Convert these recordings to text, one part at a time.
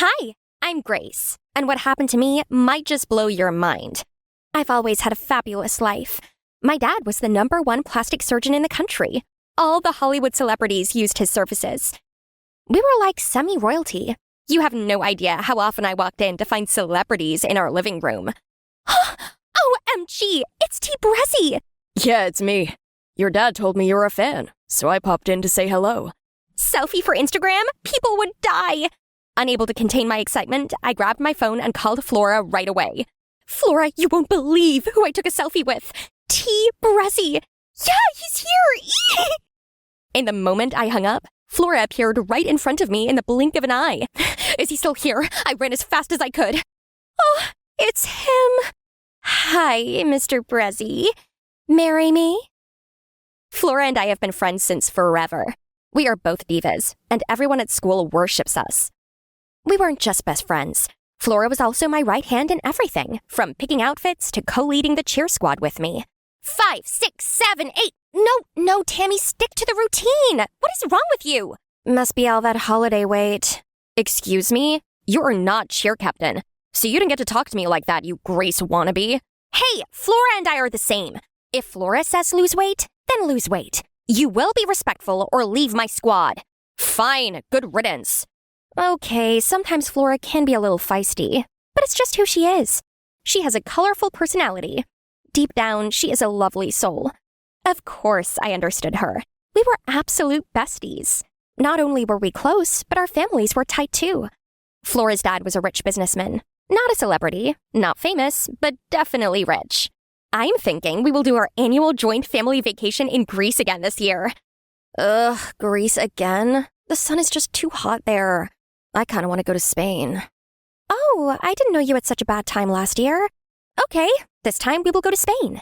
Hi, I'm Grace, and what happened to me might just blow your mind. I've always had a fabulous life. My dad was the #1 plastic surgeon in the country. All the Hollywood celebrities used his services. We were like semi-royalty. You have no idea how often I walked in to find celebrities in our living room. OMG, it's T. Brezzy! Yeah, it's me. Your dad told me you were a fan, so I popped in to say hello. Selfie for Instagram? People would die! Unable to contain my excitement, I grabbed my phone and called Flora right away. Flora, you won't believe who I took a selfie with. T. Brezzy. Yeah, he's here! In the moment I hung up, Flora appeared right in front of me in the blink of an eye. Is he still here? I ran as fast as I could. Oh, it's him. Hi, Mr. Brezzy. Marry me? Flora and I have been friends since forever. We are both divas, and everyone at school worships us. We weren't just best friends. Flora was also my right hand in everything, from picking outfits to co-leading the cheer squad with me. 5, 6, 7, 8. No, Tammy, stick to the routine. What is wrong with you? Must be all that holiday weight. Excuse me? You are not cheer captain, so you didn't get to talk to me like that, you Grace wannabe. Hey, Flora and I are the same. If Flora says lose weight, then lose weight. You will be respectful or leave my squad. Fine, good riddance. Okay, sometimes Flora can be a little feisty, but it's just who she is. She has a colorful personality. Deep down, she is a lovely soul. Of course, I understood her. We were absolute besties. Not only were we close, but our families were tight too. Flora's dad was a rich businessman. Not a celebrity, not famous, but definitely rich. I'm thinking we will do our annual joint family vacation in Greece again this year. Ugh, Greece again? The sun is just too hot there. I kind of want to go to Spain. Oh, I didn't know you had such a bad time last year. Okay, this time we will go to Spain.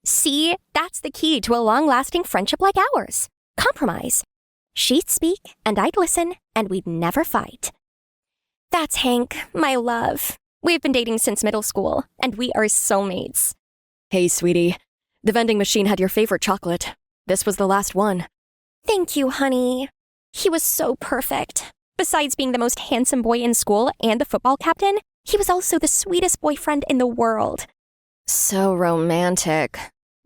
See, that's the key to a long-lasting friendship like ours. Compromise. She'd speak, and I'd listen, and we'd never fight. That's Hank, my love. We've been dating since middle school, and we are soulmates. Hey, sweetie. The vending machine had your favorite chocolate. This was the last one. Thank you, honey. He was so perfect. Besides being the most handsome boy in school and the football captain, he was also the sweetest boyfriend in the world. So romantic.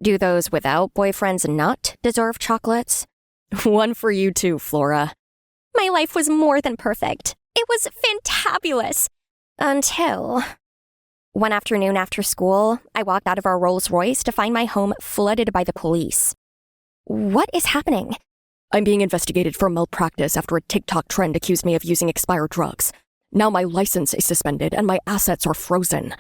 Do those without boyfriends not deserve chocolates? One for you too, Flora. My life was more than perfect. It was fantabulous. Until... One afternoon after school, I walked out of our Rolls Royce to find my home flooded by the police. What is happening? I'm being investigated for malpractice after a TikTok trend accused me of using expired drugs. Now my license is suspended and my assets are frozen.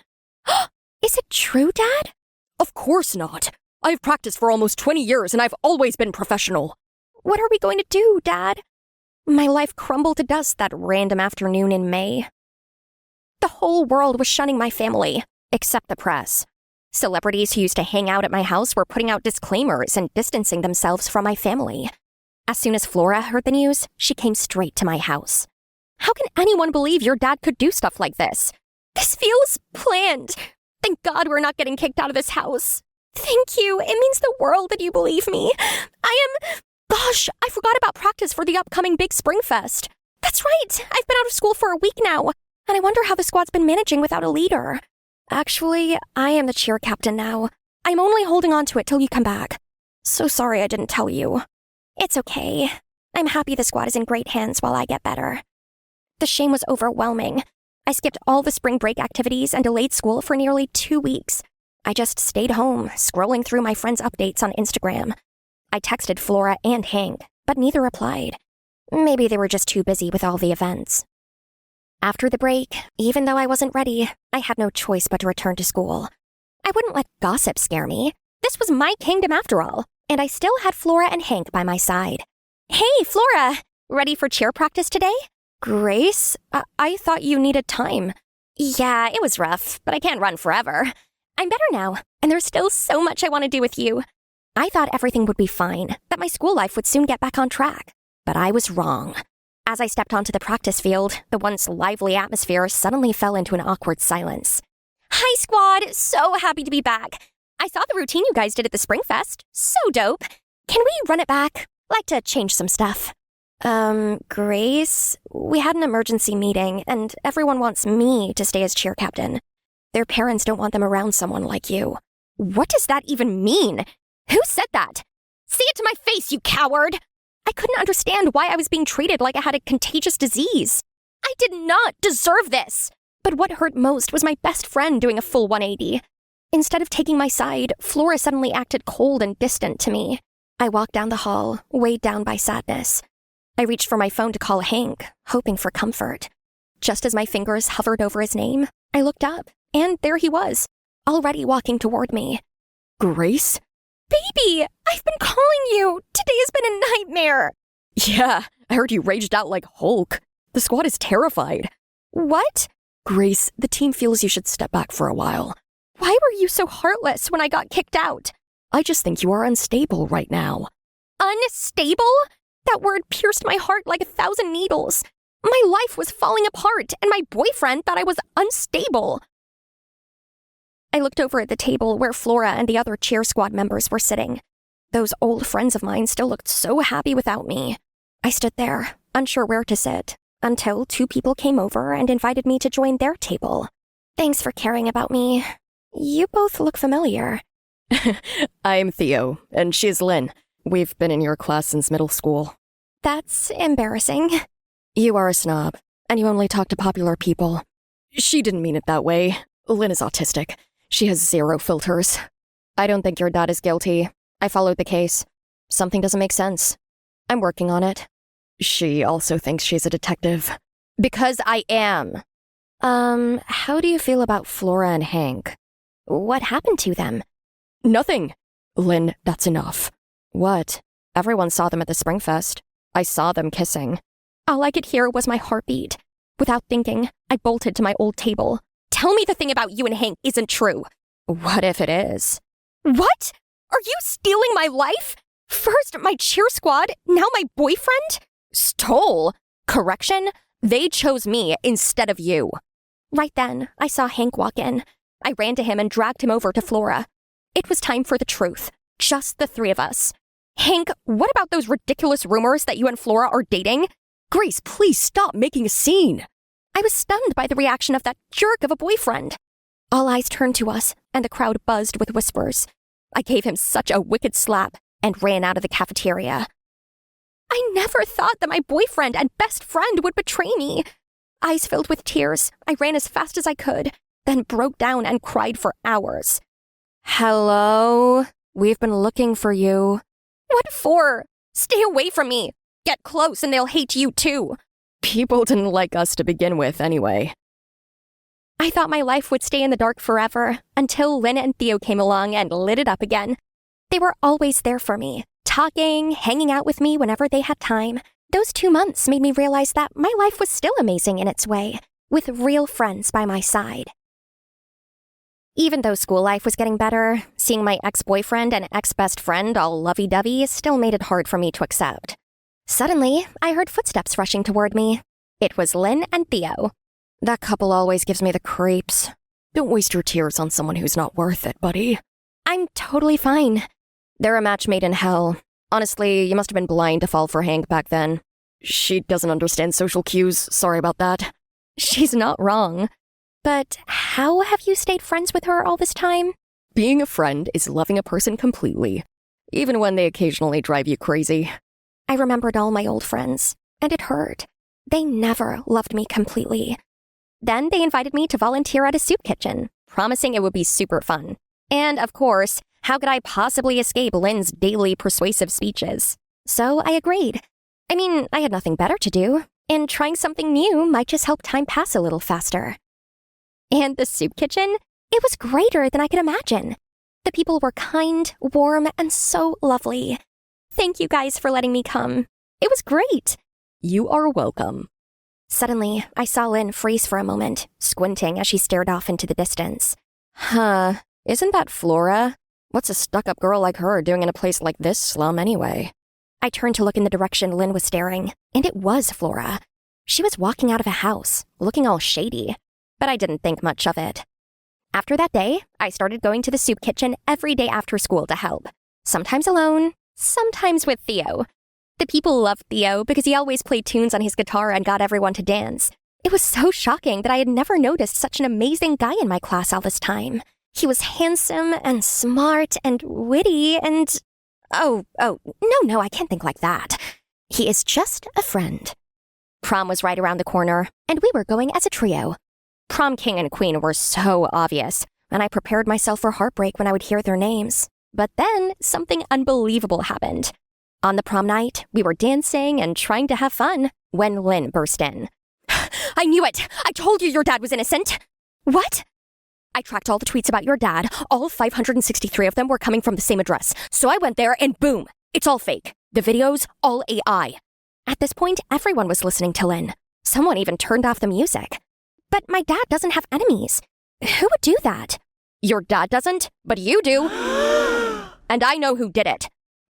Is it true, Dad? Of course not. I've practiced for almost 20 years and I've always been professional. What are we going to do, Dad? My life crumbled to dust that random afternoon in May. The whole world was shunning my family, except the press. Celebrities who used to hang out at my house were putting out disclaimers and distancing themselves from my family. As soon as Flora heard the news, she came straight to my house. How can anyone believe your dad could do stuff like this? This feels planned. Thank God we're not getting kicked out of this house. Thank you. It means the world that you believe me. Gosh, I forgot about practice for the upcoming Big Spring Fest. That's right. I've been out of school for a week now, and I wonder how the squad's been managing without a leader. Actually, I am the cheer captain now. I'm only holding on to it till you come back. So sorry I didn't tell you. It's okay. I'm happy the squad is in great hands while I get better. The shame was overwhelming. I skipped all the spring break activities and delayed school for nearly 2 weeks. I just stayed home, scrolling through my friends' updates on Instagram. I texted Flora and Hank, but neither replied. Maybe they were just too busy with all the events. After the break, even though I wasn't ready, I had no choice but to return to school. I wouldn't let gossip scare me. This was my kingdom after all, and I still had Flora and Hank by my side. Hey, Flora! Ready for cheer practice today? Grace? I thought you needed time. Yeah, it was rough, but I can't run forever. I'm better now, and there's still so much I want to do with you. I thought everything would be fine, that my school life would soon get back on track. But I was wrong. As I stepped onto the practice field, the once lively atmosphere suddenly fell into an awkward silence. Hi, squad! So happy to be back. I saw the routine you guys did at the Spring Fest. So dope. Can we run it back? Like to change some stuff. Grace, we had an emergency meeting, and everyone wants me to stay as cheer captain. Their parents don't want them around someone like you. What does that even mean? Who said that? Say it to my face, you coward! I couldn't understand why I was being treated like I had a contagious disease. I did not deserve this! But what hurt most was my best friend doing a full 180. Instead of taking my side, Flora suddenly acted cold and distant to me. I walked down the hall, weighed down by sadness. I reached for my phone to call Hank, hoping for comfort. Just as my fingers hovered over his name, I looked up, and there he was, already walking toward me. Grace? Baby, I've been calling you. Today has been a nightmare. Yeah, I heard you raged out like Hulk. The squad is terrified. What? Grace, the team feels you should step back for a while. Why were you so heartless when I got kicked out? I just think you are unstable right now. Unstable? That word pierced my heart like 1,000 needles. My life was falling apart, and my boyfriend thought I was unstable. I looked over at the table where Flora and the other cheer squad members were sitting. Those old friends of mine still looked so happy without me. I stood there, unsure where to sit, until 2 people came over and invited me to join their table. Thanks for caring about me. You both look familiar. I'm Theo, and she's Lynn. We've been in your class since middle school. That's embarrassing. You are a snob, and you only talk to popular people. She didn't mean it that way. Lynn is autistic. She has 0 filters. I don't think your dad is guilty. I followed the case. Something doesn't make sense. I'm working on it. She also thinks she's a detective. Because I am. How do you feel about Flora and Hank? What happened to them? Nothing. Lynn, that's enough. What? Everyone saw them at the Springfest. I saw them kissing. All I could hear was my heartbeat. Without thinking, I bolted to my old table. Tell me the thing about you and Hank isn't true. What if it is? What? Are you stealing my life? First my cheer squad, now my boyfriend? Stole? Correction? They chose me instead of you. Right then, I saw Hank walk in. I ran to him and dragged him over to Flora. It was time for the truth. Just the 3 of us. Hank, what about those ridiculous rumors that you and Flora are dating? Grace, please stop making a scene. I was stunned by the reaction of that jerk of a boyfriend. All eyes turned to us, and the crowd buzzed with whispers. I gave him such a wicked slap and ran out of the cafeteria. I never thought that my boyfriend and best friend would betray me. Eyes filled with tears, I ran as fast as I could, then broke down and cried for hours. Hello? We've been looking for you. What for? Stay away from me. Get close and they'll hate you too. People didn't like us to begin with anyway. I thought my life would stay in the dark forever until Lynn and Theo came along and lit it up again. They were always there for me, talking, hanging out with me whenever they had time. Those 2 months made me realize that my life was still amazing in its way, with real friends by my side. Even though school life was getting better, seeing my ex-boyfriend and ex-best friend all lovey-dovey still made it hard for me to accept. Suddenly, I heard footsteps rushing toward me. It was Lynn and Theo. That couple always gives me the creeps. Don't waste your tears on someone who's not worth it, buddy. I'm totally fine. They're a match made in hell. Honestly, you must have been blind to fall for Hank back then. She doesn't understand social cues. Sorry about that. She's not wrong. But how have you stayed friends with her all this time? Being a friend is loving a person completely, even when they occasionally drive you crazy. I remembered all my old friends, and it hurt. They never loved me completely. Then they invited me to volunteer at a soup kitchen, promising it would be super fun. And of course, how could I possibly escape Lynn's daily persuasive speeches? So I agreed. I mean, I had nothing better to do, and trying something new might just help time pass a little faster. And the soup kitchen? It was greater than I could imagine. The people were kind, warm, and so lovely. Thank you guys for letting me come. It was great. You are welcome. Suddenly, I saw Lynn freeze for a moment, squinting as she stared off into the distance. Huh, isn't that Flora? What's a stuck-up girl like her doing in a place like this slum anyway? I turned to look in the direction Lynn was staring, and it was Flora. She was walking out of a house, looking all shady, but I didn't think much of it. After that day, I started going to the soup kitchen every day after school to help. Sometimes alone, sometimes with Theo. The people loved Theo because he always played tunes on his guitar and got everyone to dance. It was so shocking that I had never noticed such an amazing guy in my class all this time. He was handsome and smart and witty and... No, I can't think like that. He is just a friend. Prom was right around the corner, and we were going as a trio. Prom king and queen were so obvious, and I prepared myself for heartbreak when I would hear their names. But then something unbelievable happened. On the prom night, we were dancing and trying to have fun when Lynn burst in. I knew it! I told you your dad was innocent! What? I tracked all the tweets about your dad. All 563 of them were coming from the same address. So I went there and boom! It's all fake. The videos, all AI. At this point, everyone was listening to Lynn. Someone even turned off the music. But my dad doesn't have enemies. Who would do that? Your dad doesn't, but you do. And I know who did it.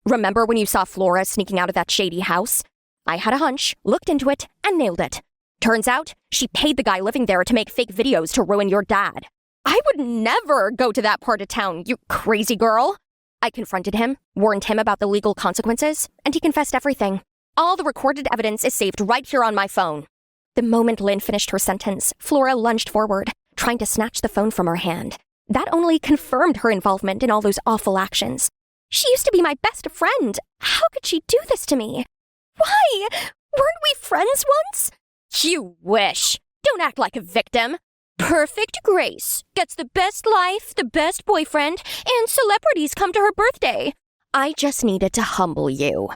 Remember when you saw Flora sneaking out of that shady house? I had a hunch, looked into it, and nailed it. Turns out, she paid the guy living there to make fake videos to ruin your dad. I would never go to that part of town, you crazy girl. I confronted him, warned him about the legal consequences, and he confessed everything. All the recorded evidence is saved right here on my phone. The moment Lynn finished her sentence, Flora lunged forward, trying to snatch the phone from her hand. That only confirmed her involvement in all those awful actions. She used to be my best friend. How could she do this to me? Why? Weren't we friends once? You wish. Don't act like a victim. Perfect Grace gets the best life, the best boyfriend, and celebrities come to her birthday. I just needed to humble you.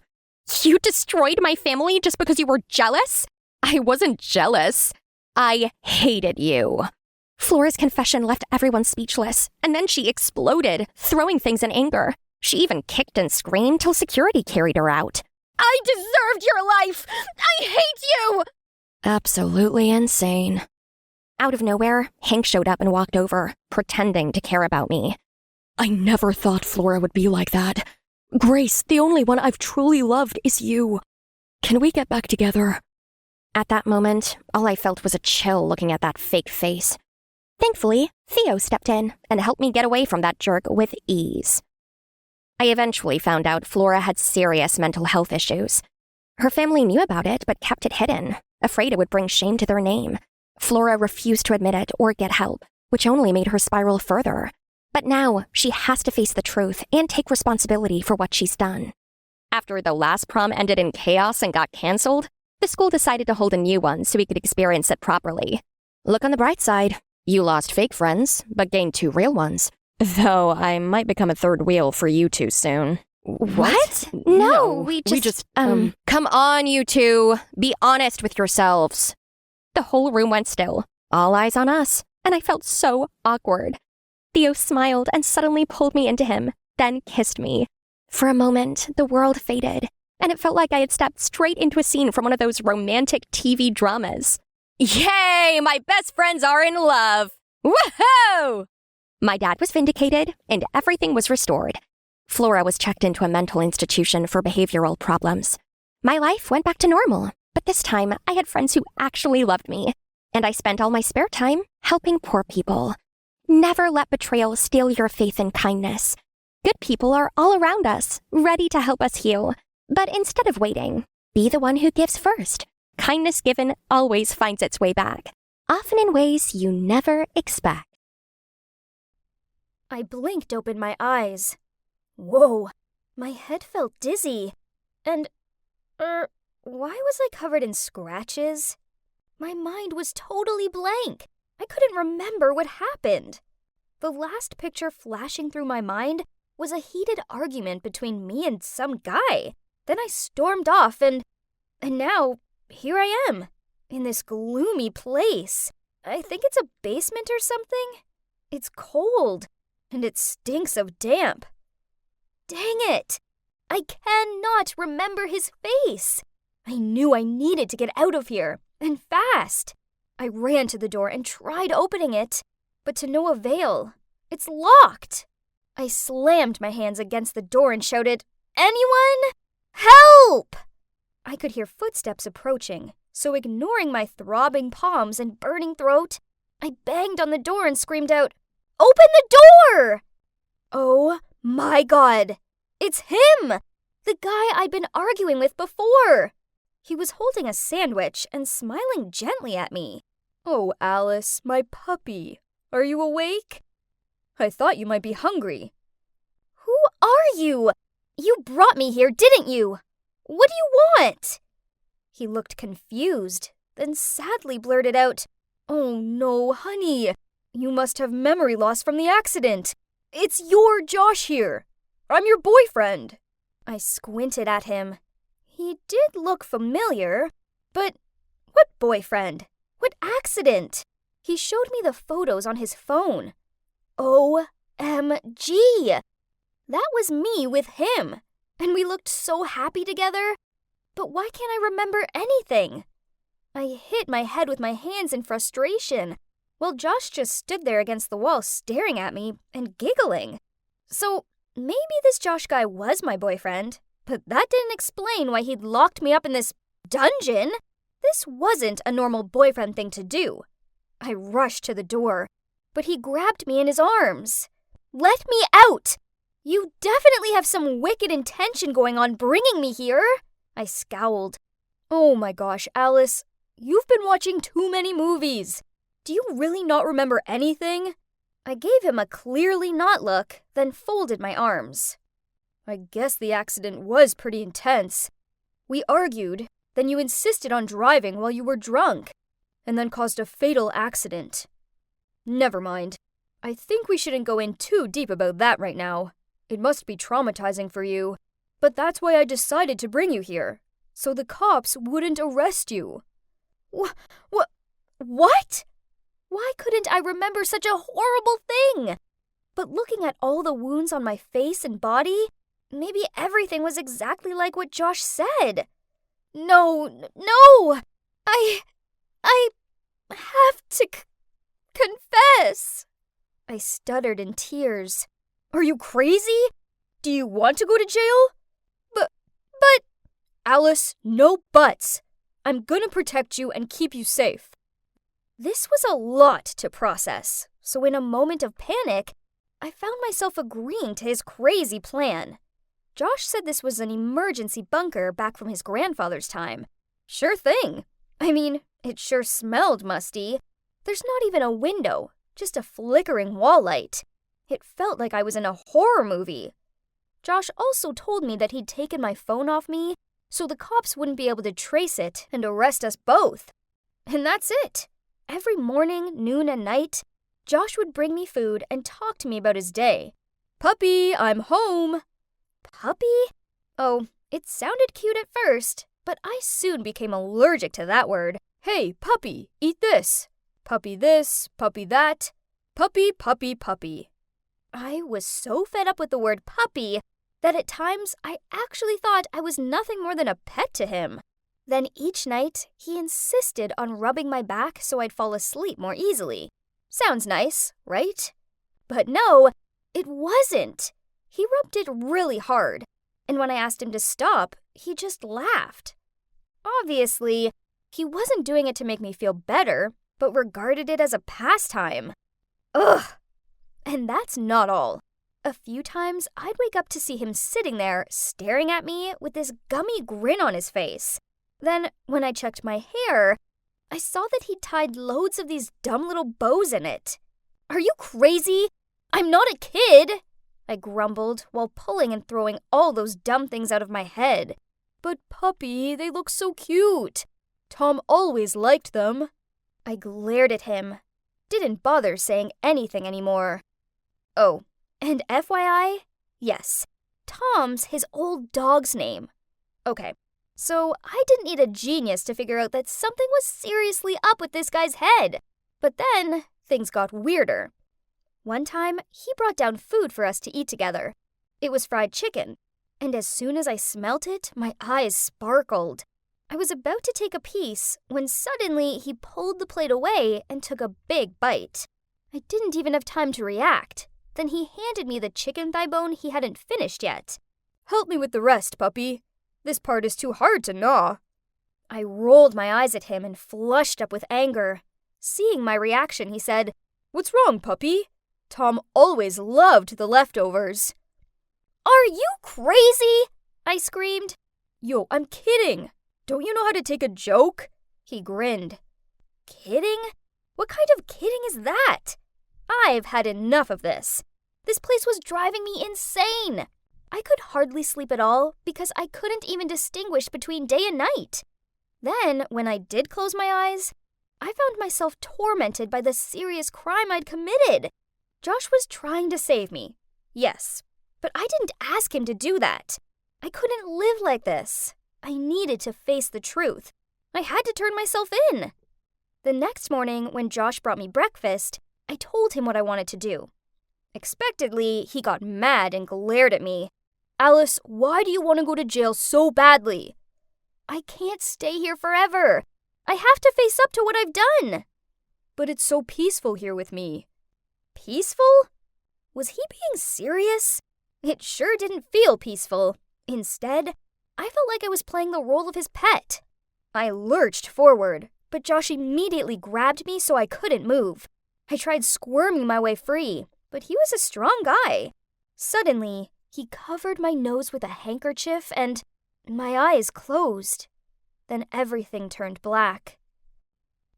You destroyed my family just because you were jealous? I wasn't jealous. I hated you. Flora's confession left everyone speechless, and then she exploded, throwing things in anger. She even kicked and screamed till security carried her out. I deserved your life! I hate you! Absolutely insane. Out of nowhere, Hank showed up and walked over, pretending to care about me. I never thought Flora would be like that. Grace, the only one I've truly loved is you. Can we get back together? At that moment, all I felt was a chill looking at that fake face. Thankfully, Theo stepped in and helped me get away from that jerk with ease. I eventually found out Flora had serious mental health issues. Her family knew about it but kept it hidden, afraid it would bring shame to their name. Flora refused to admit it or get help, which only made her spiral further. But now, she has to face the truth and take responsibility for what she's done. After the last prom ended in chaos and got cancelled, the school decided to hold a new one so we could experience it properly. Look on the bright side. You lost fake friends, but gained 2 real ones. Though I might become a third wheel for you two soon. What? No, we just... Come on, you two. Be honest with yourselves. The whole room went still. All eyes on us. And I felt so awkward. Theo smiled and suddenly pulled me into him, then kissed me. For a moment, the world faded, and it felt like I had stepped straight into a scene from one of those romantic TV dramas. Yay! My best friends are in love! Woohoo! My dad was vindicated, and everything was restored. Flora was checked into a mental institution for behavioral problems. My life went back to normal, but this time I had friends who actually loved me, and I spent all my spare time helping poor people. Never let betrayal steal your faith and kindness. Good people are all around us, ready to help us heal. But instead of waiting, be the one who gives first. Kindness given always finds its way back, often in ways you never expect. I blinked open my eyes. Whoa, my head felt dizzy. And, why was I covered in scratches? My mind was totally blank. I couldn't remember what happened. The last picture flashing through my mind was a heated argument between me and some guy. Then I stormed off and now, here I am, in this gloomy place. I think it's a basement or something. It's cold, and it stinks of damp. Dang it! I cannot remember his face. I knew I needed to get out of here, and fast. I ran to the door and tried opening it, but to no avail. It's locked. I slammed my hands against the door and shouted, "Anyone? Help!" I could hear footsteps approaching, so ignoring my throbbing palms and burning throat, I banged on the door and screamed out, "Open the door!" Oh my God! It's him! The guy I'd been arguing with before. He was holding a sandwich and smiling gently at me. "Oh, Alice, my puppy. Are you awake? I thought you might be hungry." "Who are you? You brought me here, didn't you? What do you want?" He looked confused, then sadly blurted out, "Oh no, honey. You must have memory loss from the accident. It's your Josh here. I'm your boyfriend." I squinted at him. He did look familiar, but what boyfriend? What accident? He showed me the photos on his phone. OMG! That was me with him, and we looked so happy together. But why can't I remember anything? I hit my head with my hands in frustration, while Josh just stood there against the wall staring at me and giggling. So maybe this Josh guy was my boyfriend, but that didn't explain why he'd locked me up in this dungeon. This wasn't a normal boyfriend thing to do. I rushed to the door, but he grabbed me in his arms. "Let me out! You definitely have some wicked intention going on bringing me here." I scowled. "Oh my gosh, Alice, you've been watching too many movies. Do you really not remember anything?" I gave him a clearly not look, then folded my arms. "I guess the accident was pretty intense. We argued, then you insisted on driving while you were drunk, and then caused a fatal accident. Never mind. I think we shouldn't go in too deep about that right now. It must be traumatizing for you. But that's why I decided to bring you here, so the cops wouldn't arrest you." What? Why couldn't I remember such a horrible thing? But looking at all the wounds on my face and body, maybe everything was exactly like what Josh said. No! I have to confess. I stuttered in tears. "Are you crazy? Do you want to go to jail?" But... Alice, no buts. I'm gonna protect you and keep you safe." This was a lot to process, so in a moment of panic, I found myself agreeing to his crazy plan. Josh said this was an emergency bunker back from his grandfather's time. Sure thing. I mean, it sure smelled musty. There's not even a window, just a flickering wall light. It felt like I was in a horror movie. Josh also told me that he'd taken my phone off me, so the cops wouldn't be able to trace it and arrest us both. And that's it. Every morning, noon, and night, Josh would bring me food and talk to me about his day. "Puppy, I'm home." Puppy? Oh, it sounded cute at first, but I soon became allergic to that word. "Hey, puppy, eat this. Puppy this, puppy that. Puppy, puppy, puppy." I was so fed up with the word puppy that at times I actually thought I was nothing more than a pet to him. Then each night, he insisted on rubbing my back so I'd fall asleep more easily. Sounds nice, right? But no, it wasn't. He rubbed it really hard, and when I asked him to stop, he just laughed. Obviously, he wasn't doing it to make me feel better, but regarded it as a pastime. Ugh! And that's not all. A few times, I'd wake up to see him sitting there, staring at me with this gummy grin on his face. Then, when I checked my hair, I saw that he'd tied loads of these dumb little bows in it. "Are you crazy? I'm not a kid!" I grumbled while pulling and throwing all those dumb things out of my head. "But puppy, they look so cute. Tom always liked them." I glared at him. Didn't bother saying anything anymore. Oh, and FYI, yes, Tom's his old dog's name. Okay, so I didn't need a genius to figure out that something was seriously up with this guy's head. But then, things got weirder. One time, he brought down food for us to eat together. It was fried chicken, and as soon as I smelt it, my eyes sparkled. I was about to take a piece when suddenly he pulled the plate away and took a big bite. I didn't even have time to react. Then he handed me the chicken thigh bone he hadn't finished yet. "Help me with the rest, puppy. This part is too hard to gnaw." I rolled my eyes at him and flushed up with anger. Seeing my reaction, he said, "What's wrong, puppy? Tom always loved the leftovers." "Are you crazy? I screamed. Yo, I'm kidding. Don't you know how to take a joke? He grinned. Kidding? What kind of kidding is that? I've had enough of this. This place was driving me insane. I could hardly sleep at all because I couldn't even distinguish between day and night. Then, when I did close my eyes, I found myself tormented by the serious crime I'd committed. Josh was trying to save me, yes, but I didn't ask him to do that. I couldn't live like this. I needed to face the truth. I had to turn myself in. The next morning, when Josh brought me breakfast, I told him what I wanted to do. Expectedly, he got mad and glared at me. Alice, why do you want to go to jail so badly? I can't stay here forever. I have to face up to what I've done. But it's so peaceful here with me. Peaceful? Was he being serious? It sure didn't feel peaceful. Instead, I felt like I was playing the role of his pet. I lurched forward, but Josh immediately grabbed me so I couldn't move. I tried squirming my way free, but he was a strong guy. Suddenly, he covered my nose with a handkerchief and my eyes closed. Then everything turned black.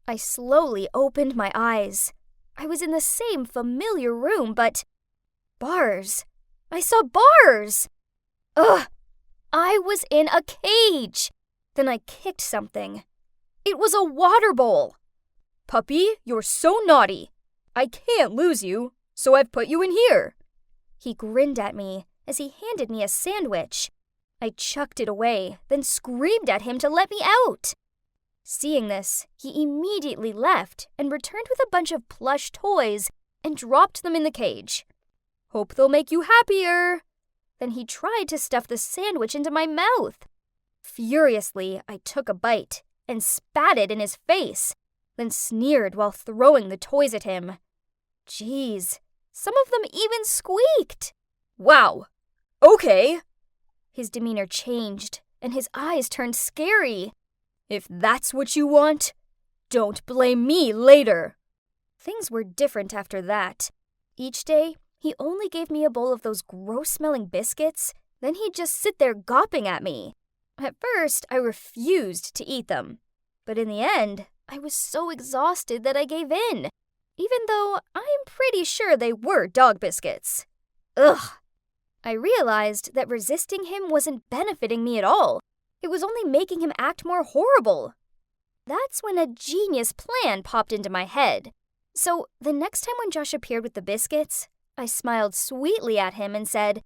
I slowly opened my eyes. I was in the same familiar room, but bars. I saw bars! Ugh! I was in a cage! Then I kicked something. It was a water bowl! Puppy, you're so naughty. I can't lose you, so I've put you in here. He grinned at me as he handed me a sandwich. I chucked it away, then screamed at him to let me out. Seeing this, he immediately left and returned with a bunch of plush toys and dropped them in the cage. Hope they'll make you happier. Then he tried to stuff the sandwich into my mouth. Furiously, I took a bite and spat it in his face, then sneered while throwing the toys at him. Geez, some of them even squeaked. Wow. Okay. His demeanor changed, and his eyes turned scary. If that's what you want, don't blame me later. Things were different after that. Each day, he only gave me a bowl of those gross-smelling biscuits, then he'd just sit there gawping at me. At first, I refused to eat them. But in the end, I was so exhausted that I gave in, even though I am pretty sure they were dog biscuits. Ugh! I realized that resisting him wasn't benefiting me at all. It was only making him act more horrible. That's when a genius plan popped into my head. So the next time when Josh appeared with the biscuits, I smiled sweetly at him and said,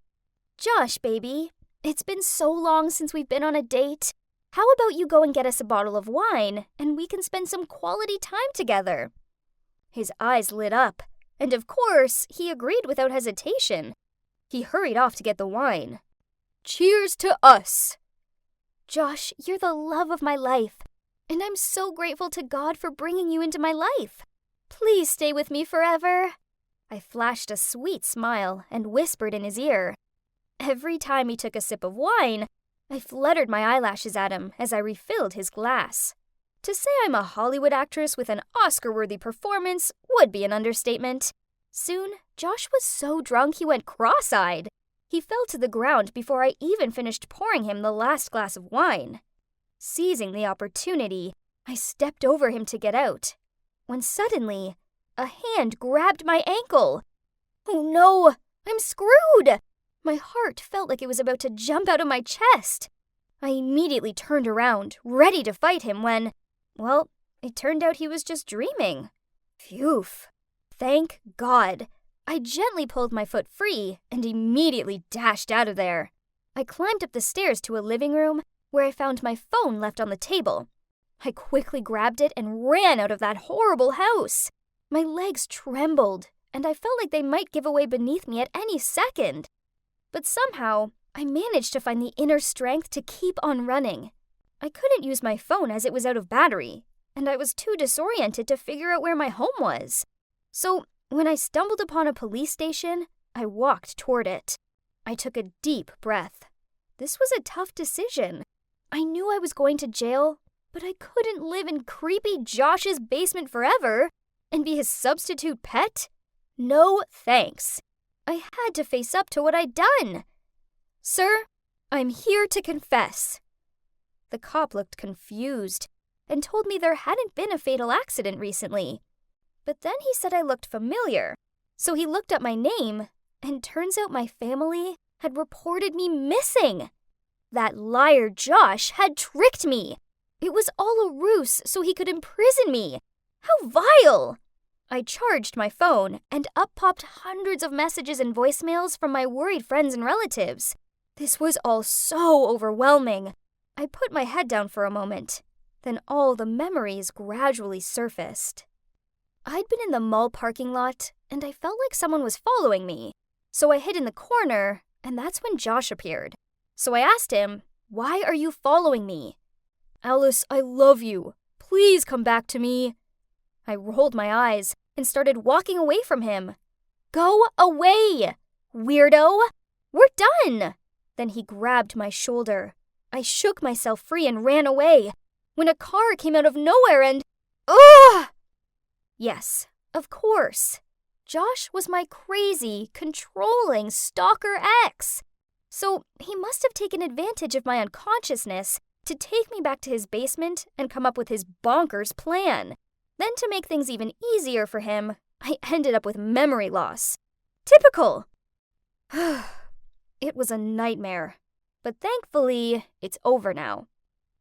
"Josh, baby, it's been so long since we've been on a date. How about you go and get us a bottle of wine, and we can spend some quality time together?" His eyes lit up, and of course, he agreed without hesitation. He hurried off to get the wine. Cheers to us! Josh, you're the love of my life, and I'm so grateful to God for bringing you into my life. Please stay with me forever. I flashed a sweet smile and whispered in his ear. Every time he took a sip of wine, I fluttered my eyelashes at him as I refilled his glass. To say I'm a Hollywood actress with an Oscar-worthy performance would be an understatement. Soon, Josh was so drunk he went cross-eyed. He fell to the ground before I even finished pouring him the last glass of wine. Seizing the opportunity, I stepped over him to get out, when suddenly, a hand grabbed my ankle. Oh no, I'm screwed! My heart felt like it was about to jump out of my chest. I immediately turned around, ready to fight him when, well, it turned out he was just dreaming. Phew. Thank God. I gently pulled my foot free and immediately dashed out of there. I climbed up the stairs to a living room where I found my phone left on the table. I quickly grabbed it and ran out of that horrible house. My legs trembled, and I felt like they might give away beneath me at any second. But somehow, I managed to find the inner strength to keep on running. I couldn't use my phone as it was out of battery, and I was too disoriented to figure out where my home was. So, when I stumbled upon a police station, I walked toward it. I took a deep breath. This was a tough decision. I knew I was going to jail, but I couldn't live in creepy Josh's basement forever and be his substitute pet. No thanks. I had to face up to what I'd done. "Sir, I'm here to confess." The cop looked confused and told me there hadn't been a fatal accident recently. But then he said I looked familiar, so he looked up my name, and turns out my family had reported me missing. That liar Josh had tricked me. It was all a ruse so he could imprison me. How vile! I charged my phone, and up popped hundreds of messages and voicemails from my worried friends and relatives. This was all so overwhelming. I put my head down for a moment. Then all the memories gradually surfaced. I'd been in the mall parking lot, and I felt like someone was following me. So I hid in the corner, and that's when Josh appeared. So I asked him, "Why are you following me?" "Alice, I love you. Please come back to me." I rolled my eyes and started walking away from him. "Go away, weirdo! We're done!" Then he grabbed my shoulder. I shook myself free and ran away, when a car came out of nowhere and... Ugh! Yes, of course. Josh was my crazy, controlling stalker ex. So he must have taken advantage of my unconsciousness to take me back to his basement and come up with his bonkers plan. Then to make things even easier for him, I ended up with memory loss. Typical! It was a nightmare. But thankfully, it's over now.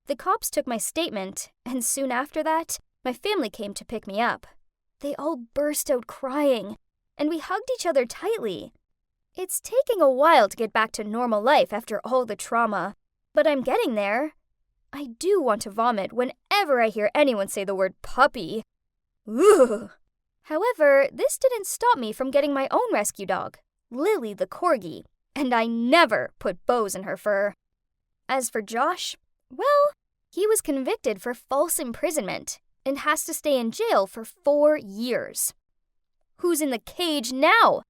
The cops took my statement, and soon after that, my family came to pick me up. They all burst out crying, and we hugged each other tightly. It's taking a while to get back to normal life after all the trauma, but I'm getting there. I do want to vomit whenever I hear anyone say the word puppy. Ugh. However, this didn't stop me from getting my own rescue dog, Lily the Corgi, and I never put bows in her fur. As for Josh, well, he was convicted for false imprisonment and has to stay in jail for 4 years. Who's in the cage now?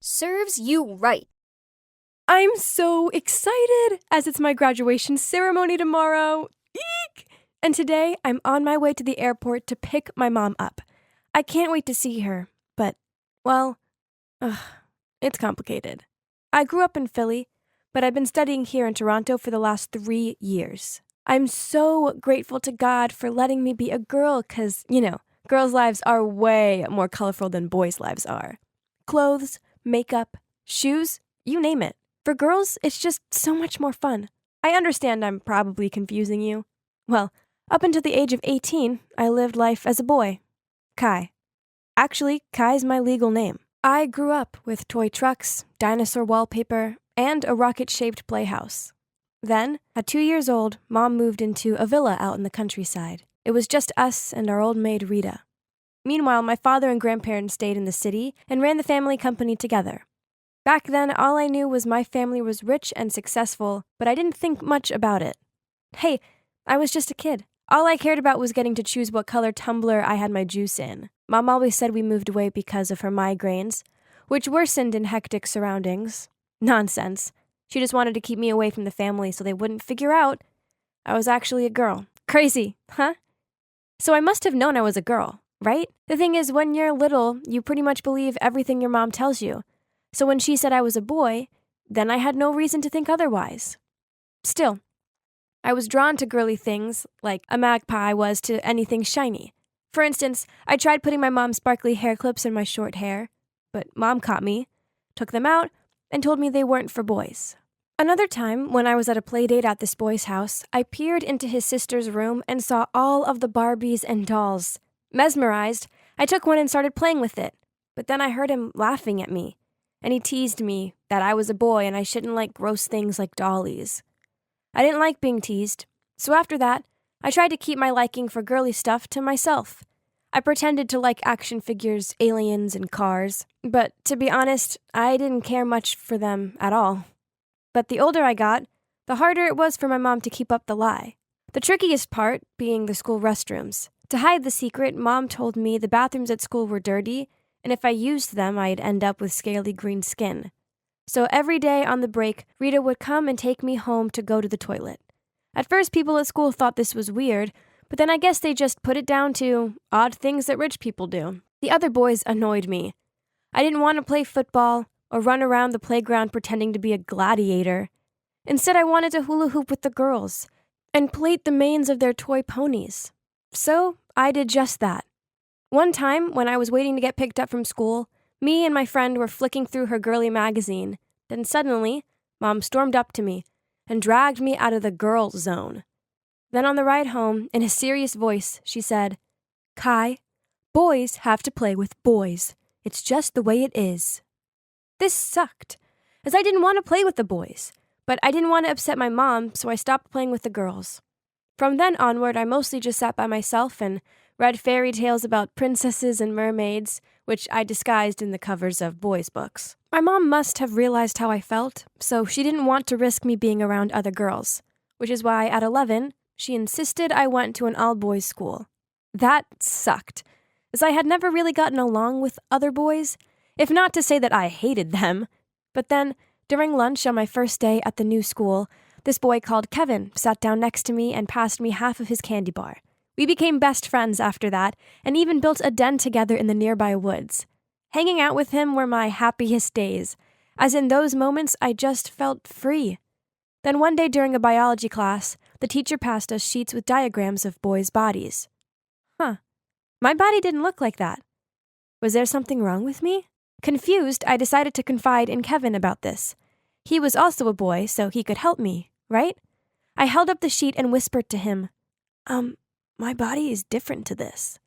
Serves you right. I'm so excited, as it's my graduation ceremony tomorrow. Eek! And today, I'm on my way to the airport to pick my mom up. I can't wait to see her, but, well, it's complicated. I grew up in Philly, but I've been studying here in Toronto for the last 3 years. I'm so grateful to God for letting me be a girl because, girls' lives are way more colorful than boys' lives are. Clothes, makeup, shoes, you name it. For girls, it's just so much more fun. I understand I'm probably confusing you. Well, up until the age of 18, I lived life as a boy. Kai. Actually, Kai's my legal name. I grew up with toy trucks, dinosaur wallpaper, and a rocket-shaped playhouse. Then, at 2 years old, Mom moved into a villa out in the countryside. It was just us and our old maid Rita. Meanwhile, my father and grandparents stayed in the city and ran the family company together. Back then, all I knew was my family was rich and successful, but I didn't think much about it. Hey, I was just a kid. All I cared about was getting to choose what color tumbler I had my juice in. Mom always said we moved away because of her migraines, which worsened in hectic surroundings. Nonsense. She just wanted to keep me away from the family so they wouldn't figure out I was actually a girl. Crazy, huh? So I must have known I was a girl, right? The thing is, when you're little, you pretty much believe everything your mom tells you. So when she said I was a boy, then I had no reason to think otherwise. Still, I was drawn to girly things like a magpie was to anything shiny. For instance, I tried putting my mom's sparkly hair clips in my short hair, but Mom caught me, took them out, and told me they weren't for boys. Another time, when I was at a playdate at this boy's house, I peered into his sister's room and saw all of the Barbies and dolls. Mesmerized, I took one and started playing with it, but then I heard him laughing at me, and he teased me that I was a boy and I shouldn't like gross things like dollies. I didn't like being teased, so after that, I tried to keep my liking for girly stuff to myself. I pretended to like action figures, aliens, and cars, but to be honest, I didn't care much for them at all. But the older I got, the harder it was for my mom to keep up the lie. The trickiest part being the school restrooms. To hide the secret, Mom told me the bathrooms at school were dirty, and if I used them, I'd end up with scaly green skin. So every day on the break, Rita would come and take me home to go to the toilet. At first, people at school thought this was weird, but then I guess they just put it down to odd things that rich people do. The other boys annoyed me. I didn't want to play football or run around the playground pretending to be a gladiator. Instead, I wanted to hula hoop with the girls and plait the manes of their toy ponies. So I did just that. One time, when I was waiting to get picked up from school, me and my friend were flicking through her girly magazine. Then suddenly, Mom stormed up to me and dragged me out of the girl zone. Then on the ride home, in a serious voice, she said, "Kai, boys have to play with boys. It's just the way it is." This sucked, as I didn't want to play with the boys, but I didn't want to upset my mom, so I stopped playing with the girls. From then onward, I mostly just sat by myself and read fairy tales about princesses and mermaids, which I disguised in the covers of boys' books. My mom must have realized how I felt, so she didn't want to risk me being around other girls, which is why at 11, she insisted I went to an all-boys school. That sucked, as I had never really gotten along with other boys, if not to say that I hated them. But then, during lunch on my first day at the new school, this boy called Kevin sat down next to me and passed me half of his candy bar. We became best friends after that, and even built a den together in the nearby woods. Hanging out with him were my happiest days, as in those moments I just felt free. Then one day during a biology class, the teacher passed us sheets with diagrams of boys' bodies. My body didn't look like that. Was there something wrong with me? Confused, I decided to confide in Kevin about this. He was also a boy, so he could help me, right? I held up the sheet and whispered to him, my body is different to this.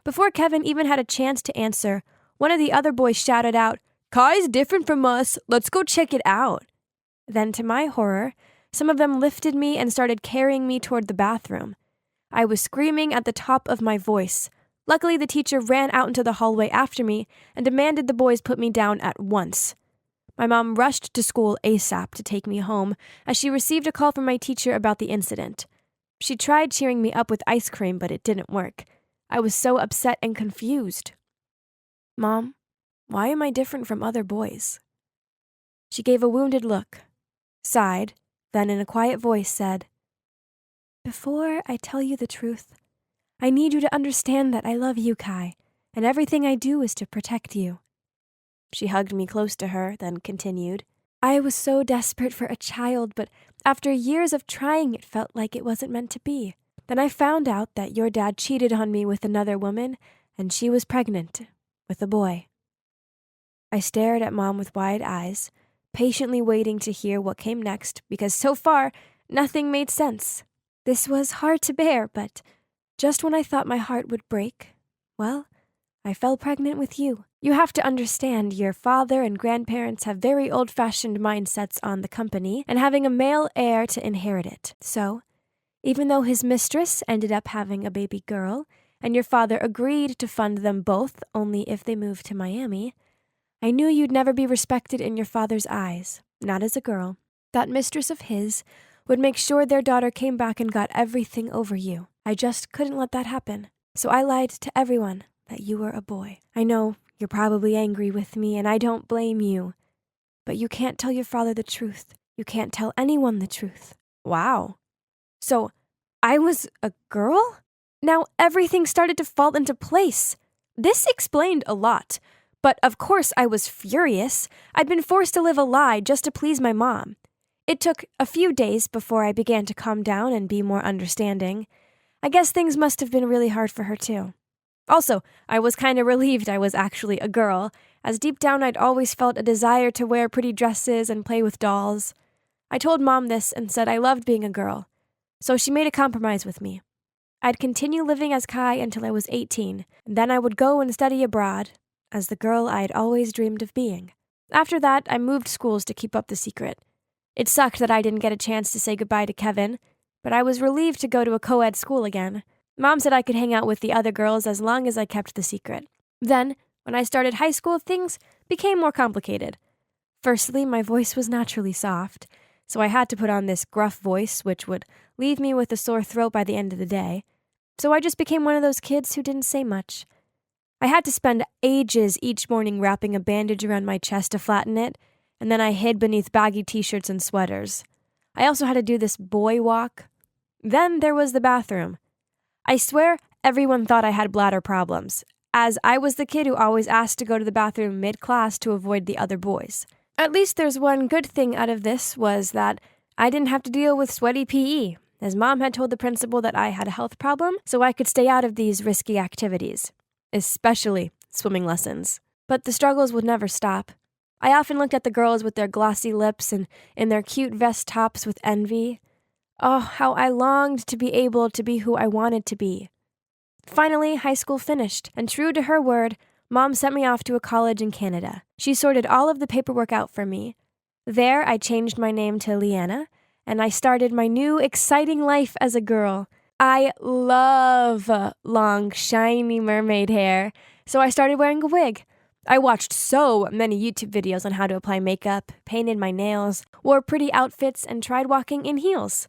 Before Kevin even had a chance to answer, one of the other boys shouted out, "Kai's different from us, let's go check it out." Then, to my horror, some of them lifted me and started carrying me toward the bathroom. I was screaming at the top of my voice. Luckily, the teacher ran out into the hallway after me and demanded the boys put me down at once. My mom rushed to school ASAP to take me home, as she received a call from my teacher about the incident. She tried cheering me up with ice cream, but it didn't work. I was so upset and confused. "Mom, why am I different from other boys?" She gave a wounded look, sighed, then in a quiet voice said, "Before I tell you the truth, I need you to understand that I love you, Kai, and everything I do is to protect you." She hugged me close to her, then continued, "I was so desperate for a child, but after years of trying, it felt like it wasn't meant to be. Then I found out that your dad cheated on me with another woman, and she was pregnant with a boy." I stared at Mom with wide eyes, patiently waiting to hear what came next, because so far, nothing made sense. This was hard to bear, but just when I thought my heart would break, well, I fell pregnant with you. You have to understand, your father and grandparents have very old-fashioned mindsets on the company and having a male heir to inherit it. So, even though his mistress ended up having a baby girl, and your father agreed to fund them both only if they moved to Miami, I knew you'd never be respected in your father's eyes, not as a girl. That mistress of his would make sure their daughter came back and got everything over you. I just couldn't let that happen. So I lied to everyone that you were a boy. I know you're probably angry with me, and I don't blame you. But you can't tell your father the truth. You can't tell anyone the truth. Wow. So, I was a girl? Now everything started to fall into place. This explained a lot. But of course I was furious. I'd been forced to live a lie just to please my mom. It took a few days before I began to calm down and be more understanding. I guess things must have been really hard for her too. Also, I was kind of relieved I was actually a girl, as deep down I'd always felt a desire to wear pretty dresses and play with dolls. I told Mom this and said I loved being a girl, so she made a compromise with me. I'd continue living as Kai until I was 18, and then I would go and study abroad, as the girl I'd always dreamed of being. After that, I moved schools to keep up the secret. It sucked that I didn't get a chance to say goodbye to Kevin, but I was relieved to go to a co-ed school again. Mom said I could hang out with the other girls as long as I kept the secret. Then, when I started high school, things became more complicated. Firstly, my voice was naturally soft, so I had to put on this gruff voice, which would leave me with a sore throat by the end of the day. So I just became one of those kids who didn't say much. I had to spend ages each morning wrapping a bandage around my chest to flatten it, and then I hid beneath baggy t-shirts and sweaters. I also had to do this boy walk. Then there was the bathroom. I swear everyone thought I had bladder problems, as I was the kid who always asked to go to the bathroom mid-class to avoid the other boys. At least there's one good thing out of this was that I didn't have to deal with sweaty PE, as Mom had told the principal that I had a health problem, so I could stay out of these risky activities, especially swimming lessons. But the struggles would never stop. I often looked at the girls with their glossy lips and in their cute vest tops with envy. Oh, how I longed to be able to be who I wanted to be. Finally, high school finished, and true to her word, Mom sent me off to a college in Canada. She sorted all of the paperwork out for me. There, I changed my name to Leanna, and I started my new, exciting life as a girl. I love long, shiny mermaid hair, so I started wearing a wig. I watched so many YouTube videos on how to apply makeup, painted my nails, wore pretty outfits, and tried walking in heels.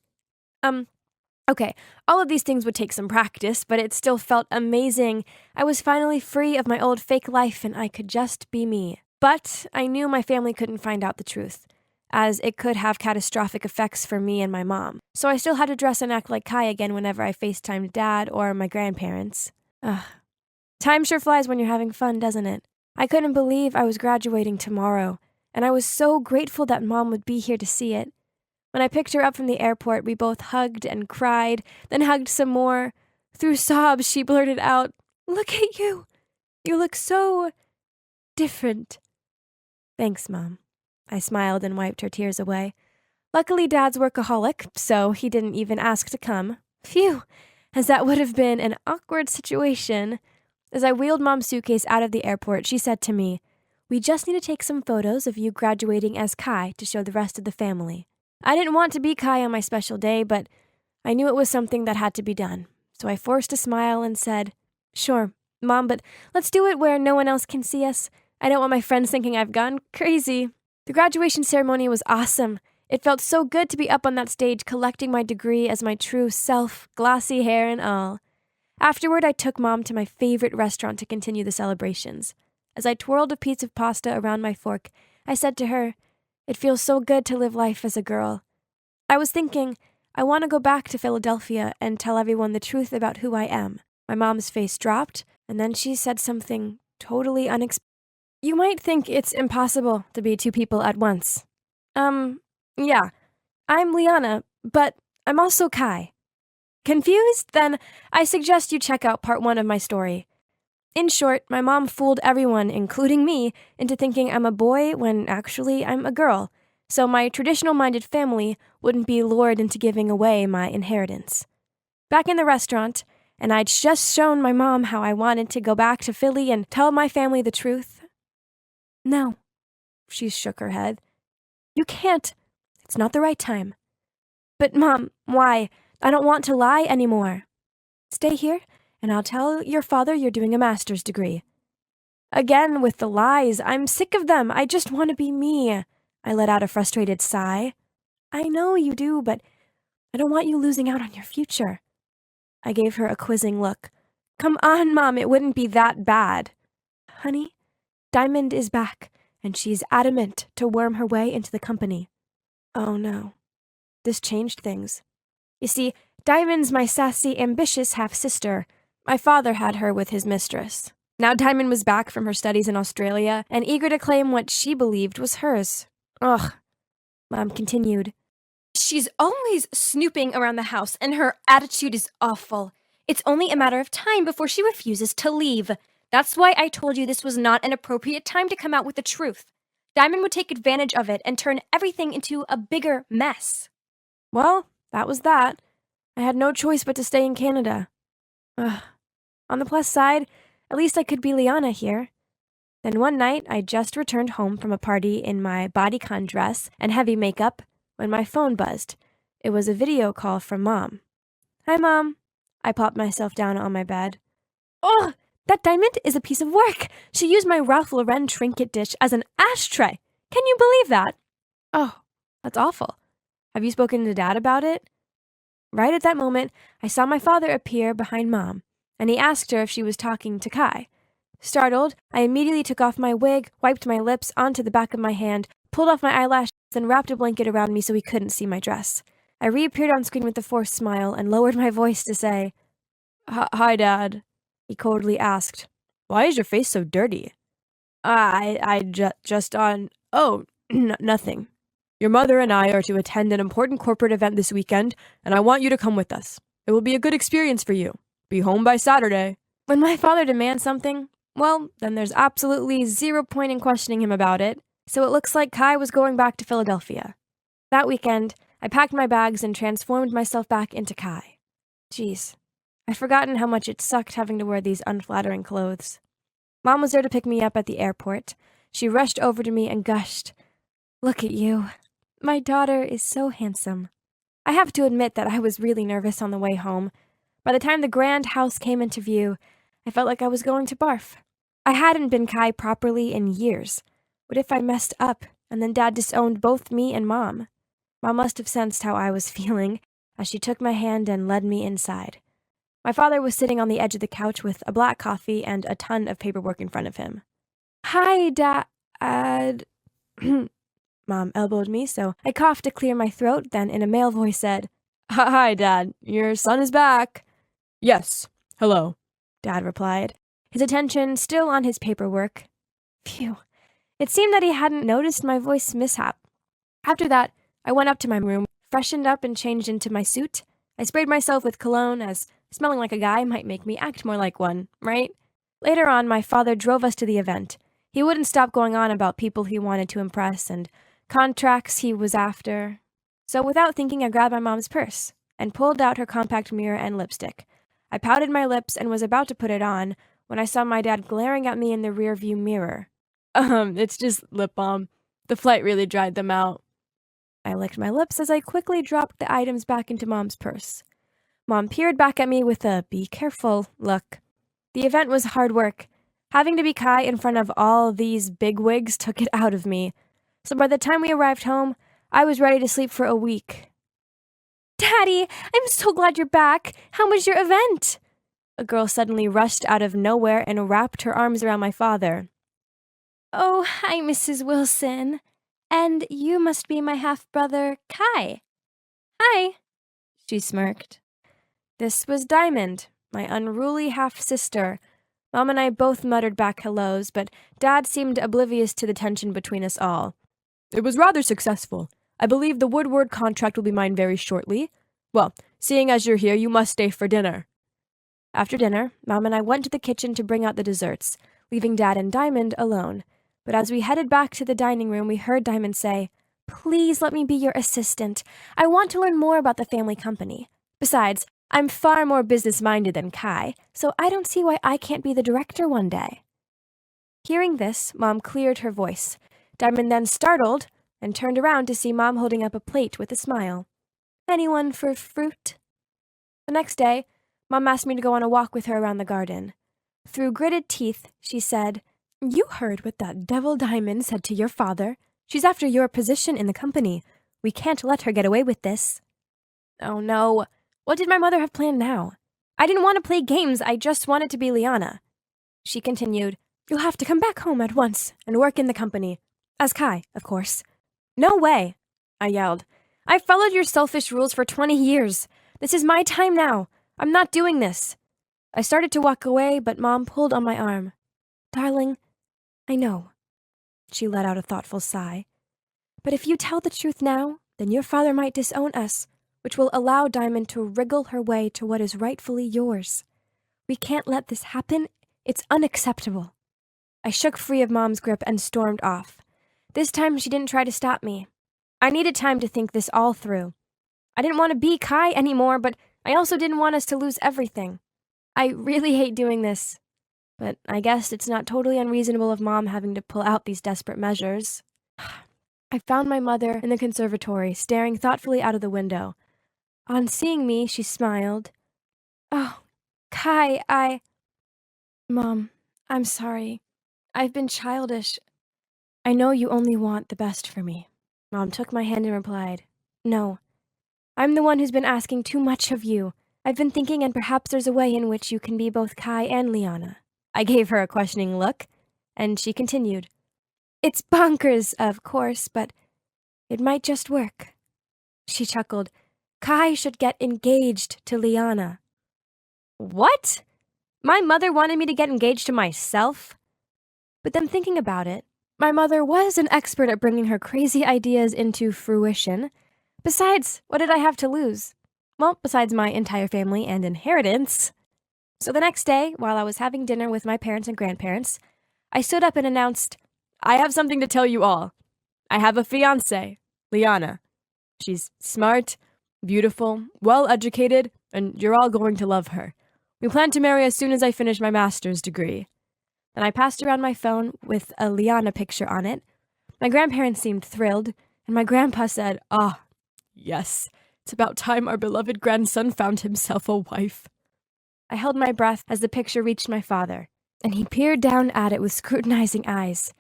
Okay, all of these things would take some practice, but it still felt amazing. I was finally free of my old fake life, and I could just be me. But I knew my family couldn't find out the truth, as it could have catastrophic effects for me and my mom. So I still had to dress and act like Kai again whenever I FaceTimed Dad or my grandparents. Ugh. Time sure flies when you're having fun, doesn't it? I couldn't believe I was graduating tomorrow, and I was so grateful that Mom would be here to see it. When I picked her up from the airport, we both hugged and cried, then hugged some more. Through sobs, she blurted out, "Look at you! You look so different." Thanks, Mom. I smiled and wiped her tears away. Luckily, Dad's workaholic, so he didn't even ask to come. Phew, as that would have been an awkward situation. As I wheeled Mom's suitcase out of the airport, she said to me, "We just need to take some photos of you graduating as Kai to show the rest of the family." I didn't want to be Kai on my special day, but I knew it was something that had to be done. So I forced a smile and said, "Sure, Mom, but let's do it where no one else can see us. I don't want my friends thinking I've gone crazy." The graduation ceremony was awesome. It felt so good to be up on that stage collecting my degree as my true self, glossy hair and all. Afterward, I took Mom to my favorite restaurant to continue the celebrations. As I twirled a piece of pasta around my fork, I said to her, "It feels so good to live life as a girl." I was thinking, I want to go back to Philadelphia and tell everyone the truth about who I am. My mom's face dropped, and then she said something totally unexpected. "You might think it's impossible to be two people at once. Yeah, I'm Liana, but I'm also Kai. Confused? Then I suggest you check out part 1 of my story. In short, my mom fooled everyone, including me, into thinking I'm a boy when actually I'm a girl, so my traditional-minded family wouldn't be lured into giving away my inheritance." Back in the restaurant, and I'd just shown my mom how I wanted to go back to Philly and tell my family the truth. "No," she shook her head. "You can't. It's not the right time." "But Mom, why? I don't want to lie anymore." "Stay here, and I'll tell your father you're doing a master's degree." Again with the lies. I'm sick of them. I just want to be me. I let out a frustrated sigh. "I know you do, but I don't want you losing out on your future." I gave her a quizzing look. "Come on, Mom, it wouldn't be that bad." "Honey, Diamond is back, and she's adamant to worm her way into the company." Oh no. This changed things. You see, Diamond's my sassy, ambitious half-sister. My father had her with his mistress. Now Diamond was back from her studies in Australia and eager to claim what she believed was hers. Ugh. Mom continued. "She's always snooping around the house, and her attitude is awful. It's only a matter of time before she refuses to leave. That's why I told you this was not an appropriate time to come out with the truth. Diamond would take advantage of it and turn everything into a bigger mess." Well, that was that. I had no choice but to stay in Canada. Ugh. On the plus side, at least I could be Liana here. Then one night, I just returned home from a party in my bodycon dress and heavy makeup when my phone buzzed. It was a video call from Mom. "Hi, Mom." I popped myself down on my bed. "Ugh! That Diamond is a piece of work. She used my Ralph Lauren trinket dish as an ashtray. Can you believe that?" "Oh, that's awful. Have you spoken to Dad about it?" Right at that moment, I saw my father appear behind Mom, and he asked her if she was talking to Kai. Startled, I immediately took off my wig, wiped my lips onto the back of my hand, pulled off my eyelashes, and wrapped a blanket around me so he couldn't see my dress. I reappeared on screen with a forced smile and lowered my voice to say, "Hi, Dad." He coldly asked, "Why is your face so dirty?" Just on... Oh, nothing." Your mother and I are to attend an important corporate event this weekend, and I want you to come with us. It will be a good experience for you. Be home by Saturday." When my father demands something, well, then there's absolutely zero point in questioning him about it, so it looks like Kai was going back to Philadelphia. That weekend, I packed my bags and transformed myself back into Kai. Jeez, I'd forgotten how much it sucked having to wear these unflattering clothes. Mom was there to pick me up at the airport. She rushed over to me and gushed, "Look at you. My daughter is so handsome." I have to admit that I was really nervous on the way home. By the time the grand house came into view, I felt like I was going to barf. I hadn't been Kai properly in years. What if I messed up, and then Dad disowned both me and Mom? Mom must have sensed how I was feeling, as she took my hand and led me inside. My father was sitting on the edge of the couch with a black coffee and a ton of paperwork in front of him. "Hi, Dad." Mom elbowed me, so I coughed to clear my throat, then in a male voice said, "Hi, Dad. Your son is back." "Yes. Hello," Dad replied, his attention still on his paperwork. Phew. It seemed that he hadn't noticed my voice mishap. After that, I went up to my room, freshened up and changed into my suit. I sprayed myself with cologne, as smelling like a guy might make me act more like one, right? Later on, my father drove us to the event. He wouldn't stop going on about people he wanted to impress and contracts he was after. So without thinking, I grabbed my mom's purse and pulled out her compact mirror and lipstick. I pouted my lips and was about to put it on when I saw my dad glaring at me in the rearview mirror. It's just lip balm. The flight really dried them out." I licked my lips as I quickly dropped the items back into Mom's purse. Mom peered back at me with a "be careful" look. The event was hard work. Having to be Kai in front of all these bigwigs took it out of me. So by the time we arrived home, I was ready to sleep for a week. "Daddy, I'm so glad you're back. How was your event?" A girl suddenly rushed out of nowhere and wrapped her arms around my father. "Oh, hi, Mrs. Wilson. And you must be my half-brother, Kai." "Hi," she smirked. This was Diamond, my unruly half-sister. Mom and I both muttered back hellos, but Dad seemed oblivious to the tension between us all. "It was rather successful. I believe the Woodward contract will be mine very shortly. Well, seeing as you're here, you must stay for dinner." After dinner, Mom and I went to the kitchen to bring out the desserts, leaving Dad and Diamond alone. But as we headed back to the dining room, we heard Diamond say, "Please let me be your assistant. I want to learn more about the family company. Besides, I'm far more business-minded than Kai, so I don't see why I can't be the director one day." Hearing this, Mom cleared her voice. Diamond then startled and turned around to see Mom holding up a plate with a smile. "Anyone for fruit?" The next day, Mom asked me to go on a walk with her around the garden. Through gritted teeth, she said, "You heard what that devil Diamond said to your father. She's after your position in the company. We can't let her get away with this." Oh no. What did my mother have planned now? I didn't want to play games, I just wanted to be Liana. She continued, "You'll have to come back home at once and work in the company. As Kai, of course." "No way," I yelled. "I've followed your selfish rules for 20 years. This is my time now. I'm not doing this." I started to walk away, but Mom pulled on my arm. "Darling, I know." She let out a thoughtful sigh. "But if you tell the truth now, then your father might disown us, which will allow Diamond to wriggle her way to what is rightfully yours. We can't let this happen. It's unacceptable." I shook free of Mom's grip and stormed off. This time she didn't try to stop me. I needed time to think this all through. I didn't want to be Kai anymore, but I also didn't want us to lose everything. I really hate doing this, but I guess it's not totally unreasonable of Mom having to pull out these desperate measures. I found my mother in the conservatory, staring thoughtfully out of the window. On seeing me, she smiled. "Oh, Kai, Mom, I'm sorry. I've been childish. I know you only want the best for me." Mom took my hand and replied, "No. I'm the one who's been asking too much of you. I've been thinking, and perhaps there's a way in which you can be both Kai and Liana." I gave her a questioning look, and she continued, "It's bonkers, of course, but it might just work." She chuckled. "Kai should get engaged to Liana." What? My mother wanted me to get engaged to myself? But then thinking about it, My mother was an expert at bringing her crazy ideas into fruition. Besides, what did I have to lose? Well, besides my entire family and inheritance. So the next day, while I was having dinner with my parents and grandparents, I stood up and announced, "I have something to tell you all. I have a fiancée, Liana. She's smart, beautiful, well-educated, and you're all going to love her. We plan to marry as soon as I finish my master's degree." Then I passed around my phone with a Liana picture on it. My grandparents seemed thrilled, and my grandpa said, "Ah, yes, it's about time our beloved grandson found himself a wife." I held my breath as the picture reached my father, and he peered down at it with scrutinizing eyes.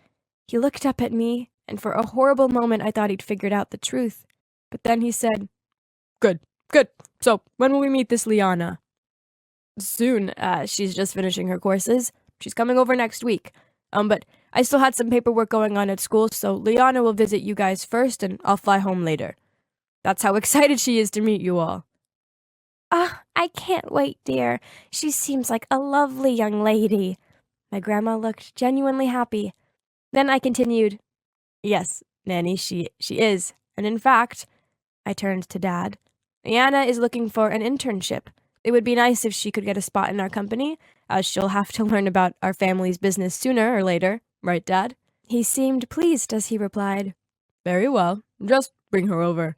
He looked up at me, and for a horrible moment I thought he'd figured out the truth. But then he said, Good. So, when will we meet this Liana?" "Soon. She's just finishing her courses. She's coming over next week. But I still had some paperwork going on at school, so Liana will visit you guys first, and I'll fly home later. That's how excited she is to meet you all." I can't wait, dear. She seems like a lovely young lady." My grandma looked genuinely happy. Then I continued, "Yes, Nanny, she is. And in fact," I turned to Dad, "Liana is looking for an internship. It would be nice if she could get a spot in our company, as she'll have to learn about our family's business sooner or later. Right, Dad?" He seemed pleased as he replied, "Very well. Just bring her over."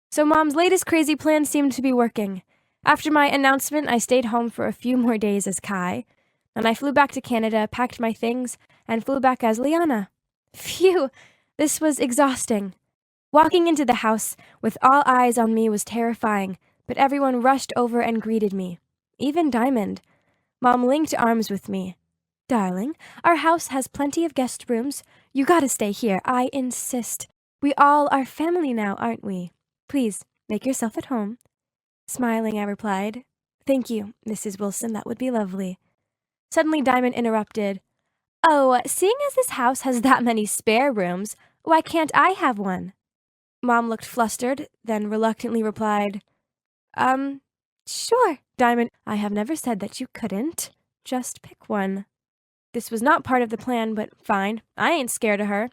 So Mom's latest crazy plan seemed to be working. After my announcement, I stayed home for a few more days as Kai. Then I flew back to Canada, packed my things, and flew back as Liana. Phew, this was exhausting. Walking into the house with all eyes on me was terrifying, but everyone rushed over and greeted me. Even Diamond. Mom linked arms with me. "Darling, our house has plenty of guest rooms. You gotta stay here, I insist. We all are family now, aren't we? Please, make yourself at home." Smiling, I replied, "Thank you, Mrs. Wilson, that would be lovely." Suddenly Diamond interrupted, "Oh, seeing as this house has that many spare rooms, why can't I have one?" Mom looked flustered, then reluctantly replied, Sure, Diamond. I have never said that you couldn't. Just pick one." This was not part of the plan, but fine. I ain't scared of her.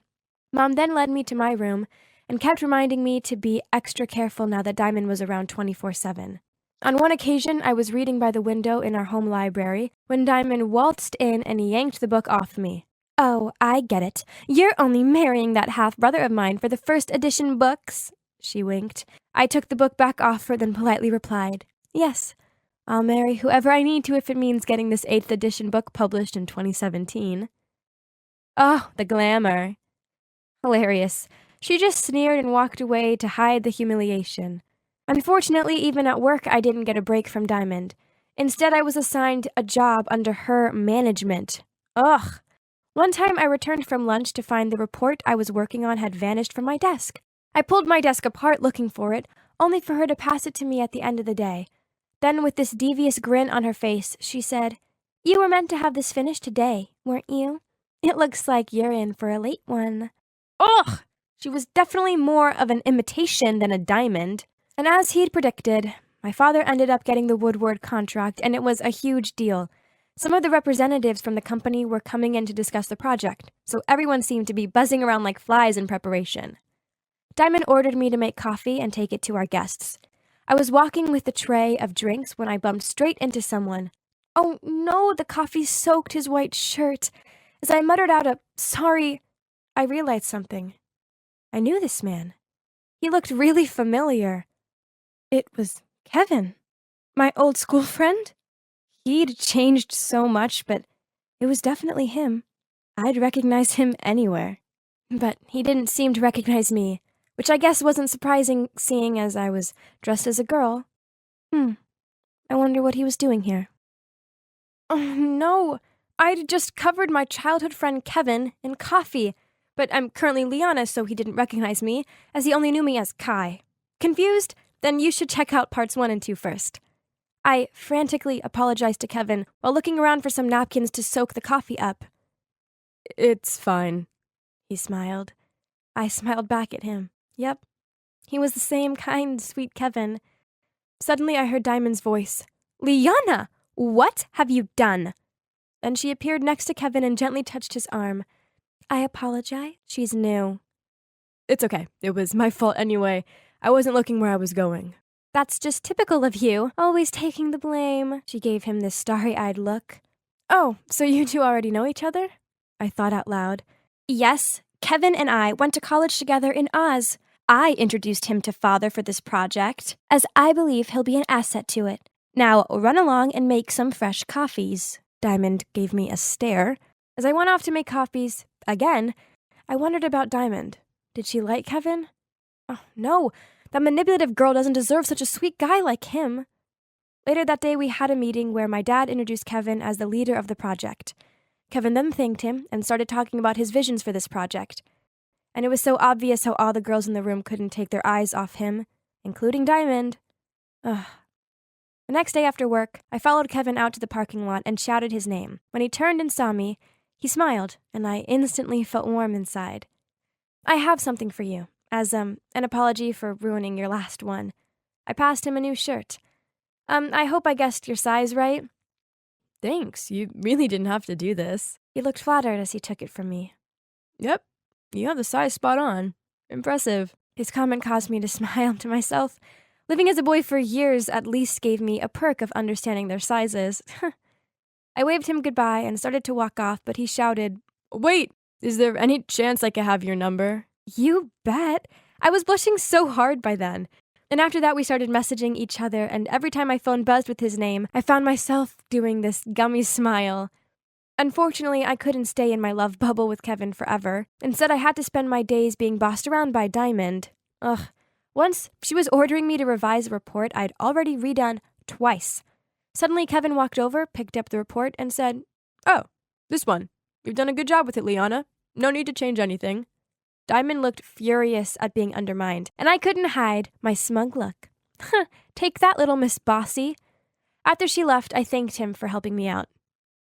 Mom then led me to my room and kept reminding me to be extra careful now that Diamond was around 24/7. On one occasion, I was reading by the window in our home library when Diamond waltzed in and yanked the book off me. "Oh, I get it. You're only marrying that half-brother of mine for the first edition books." She winked. I took the book back off her, then politely replied, "Yes, I'll marry whoever I need to if it means getting this 8th edition book published in 2017. Oh, the glamour. Hilarious. She just sneered and walked away to hide the humiliation. Unfortunately, even at work, I didn't get a break from Diamond. Instead, I was assigned a job under her management. Ugh. One time, I returned from lunch to find the report I was working on had vanished from my desk. I pulled my desk apart looking for it, only for her to pass it to me at the end of the day. Then, with this devious grin on her face, she said, "You were meant to have this finished today, weren't you? It looks like you're in for a late one." Ugh! She was definitely more of an imitation than a diamond. And as he'd predicted, my father ended up getting the Woodward contract, and it was a huge deal. Some of the representatives from the company were coming in to discuss the project, so everyone seemed to be buzzing around like flies in preparation. Diamond ordered me to make coffee and take it to our guests. I was walking with the tray of drinks when I bumped straight into someone. Oh no, the coffee soaked his white shirt. As I muttered out a "sorry," I realized something. I knew this man. He looked really familiar. It was Kevin, my old school friend. He'd changed so much, but it was definitely him. I'd recognize him anywhere. But he didn't seem to recognize me, which I guess wasn't surprising seeing as I was dressed as a girl. I wonder what he was doing here. Oh no, I'd just covered my childhood friend Kevin in coffee, but I'm currently Liana, so he didn't recognize me, as he only knew me as Kai. Confused? Then you should check out parts 1 and 2 first. I frantically apologized to Kevin while looking around for some napkins to soak the coffee up. "It's fine," he smiled. I smiled back at him. Yep, he was the same kind, sweet Kevin. Suddenly I heard Diamond's voice. "Liana, what have you done?" Then she appeared next to Kevin and gently touched his arm. I apologize. She's new. It's okay. It was my fault anyway. I wasn't looking where I was going. That's just typical of you, always taking the blame. She gave him this starry-eyed look. Oh, so you two already know each other? I thought out loud. Yes, Kevin and I went to college together in Oz. I introduced him to Father for this project, as I believe he'll be an asset to it. Now, run along and make some fresh coffees. Diamond gave me a stare. As I went off to make coffees, again, I wondered about Diamond. Did she like Kevin? Oh, no. That manipulative girl doesn't deserve such a sweet guy like him. Later that day, we had a meeting where my dad introduced Kevin as the leader of the project. Kevin then thanked him and started talking about his visions for this project. And it was so obvious how all the girls in the room couldn't take their eyes off him, including Diamond. Ugh. The next day after work, I followed Kevin out to the parking lot and shouted his name. When he turned and saw me, he smiled, and I instantly felt warm inside. I have something for you, as an apology for ruining your last one. I passed him a new shirt. I hope I guessed your size right. Thanks, you really didn't have to do this. He looked flattered as he took it from me. Yep, you have the size spot on. Impressive. His comment caused me to smile to myself. Living as a boy for years at least gave me a perk of understanding their sizes. I waved him goodbye and started to walk off, but he shouted, Wait, is there any chance I could have your number? You bet. I was blushing so hard by then. And after that, we started messaging each other, and every time my phone buzzed with his name, I found myself doing this gummy smile. Unfortunately, I couldn't stay in my love bubble with Kevin forever. Instead, I had to spend my days being bossed around by Diamond. Ugh. Once, she was ordering me to revise a report I'd already redone twice. Suddenly, Kevin walked over, picked up the report, and said, Oh, this one. You've done a good job with it, Liana. No need to change anything. Diamond looked furious at being undermined, and I couldn't hide my smug look. Take that, little Miss Bossy. After she left, I thanked him for helping me out.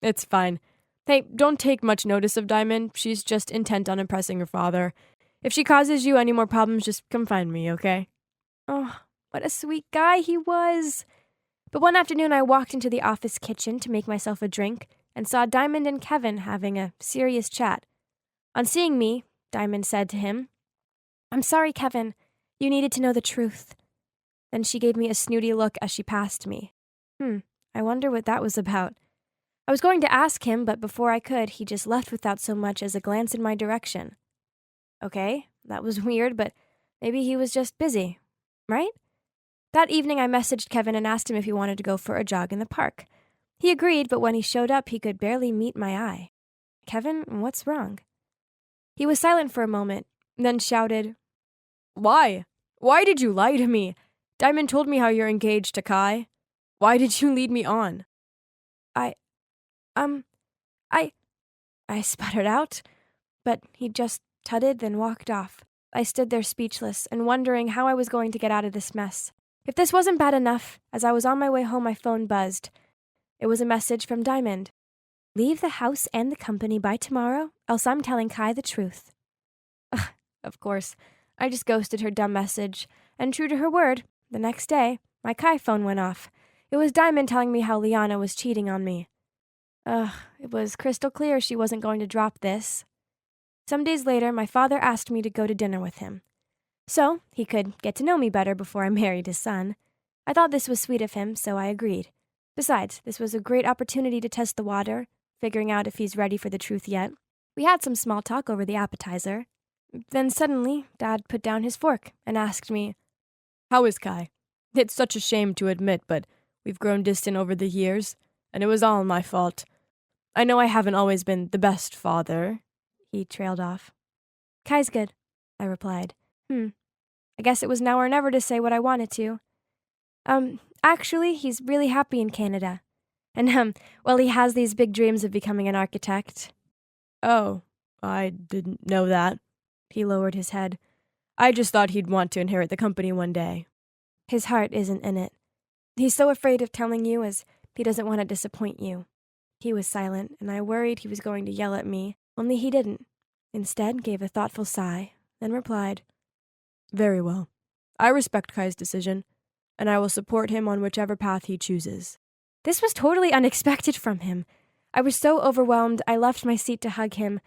It's fine. Hey, don't take much notice of Diamond. She's just intent on impressing her father. If she causes you any more problems, just come find me, okay? Oh, what a sweet guy he was. But one afternoon, I walked into the office kitchen to make myself a drink and saw Diamond and Kevin having a serious chat. On seeing me, Diamond said to him, I'm sorry, Kevin. You needed to know the truth. Then she gave me a snooty look as she passed me. I wonder what that was about. I was going to ask him, but before I could, he just left without so much as a glance in my direction. Okay, that was weird, but maybe he was just busy, right? That evening, I messaged Kevin and asked him if he wanted to go for a jog in the park. He agreed, but when he showed up, he could barely meet my eye. Kevin, what's wrong? He was silent for a moment, then shouted, Why? Why did you lie to me? Diamond told me how you're engaged to Kai. Why did you lead me on? I sputtered out, but he just tutted, then walked off. I stood there speechless and wondering how I was going to get out of this mess. If this wasn't bad enough, as I was on my way home, my phone buzzed. It was a message from Diamond. Leave the house and the company by tomorrow, else I'm telling Kai the truth. Of course, I just ghosted her dumb message, and true to her word, the next day, my Kai phone went off. It was Diamond telling me how Liana was cheating on me. It was crystal clear she wasn't going to drop this. Some days later, my father asked me to go to dinner with him, so he could get to know me better before I married his son. I thought this was sweet of him, so I agreed. Besides, this was a great opportunity to test the water, figuring out if he's ready for the truth yet. We had some small talk over the appetizer. Then suddenly, Dad put down his fork and asked me, How is Kai? It's such a shame to admit, but we've grown distant over the years, and it was all my fault. I know I haven't always been the best father. He trailed off. Kai's good, I replied. I guess it was now or never to say what I wanted to. Actually, he's really happy in Canada. And, well, he has these big dreams of becoming an architect. Oh, I didn't know that. He lowered his head. I just thought he'd want to inherit the company one day. His heart isn't in it. He's so afraid of telling you as he doesn't want to disappoint you. He was silent, and I worried he was going to yell at me, only he didn't. Instead, gave a thoughtful sigh, then replied, Very well. I respect Kai's decision, and I will support him on whichever path he chooses. This was totally unexpected from him. I was so overwhelmed, I left my seat to hug him,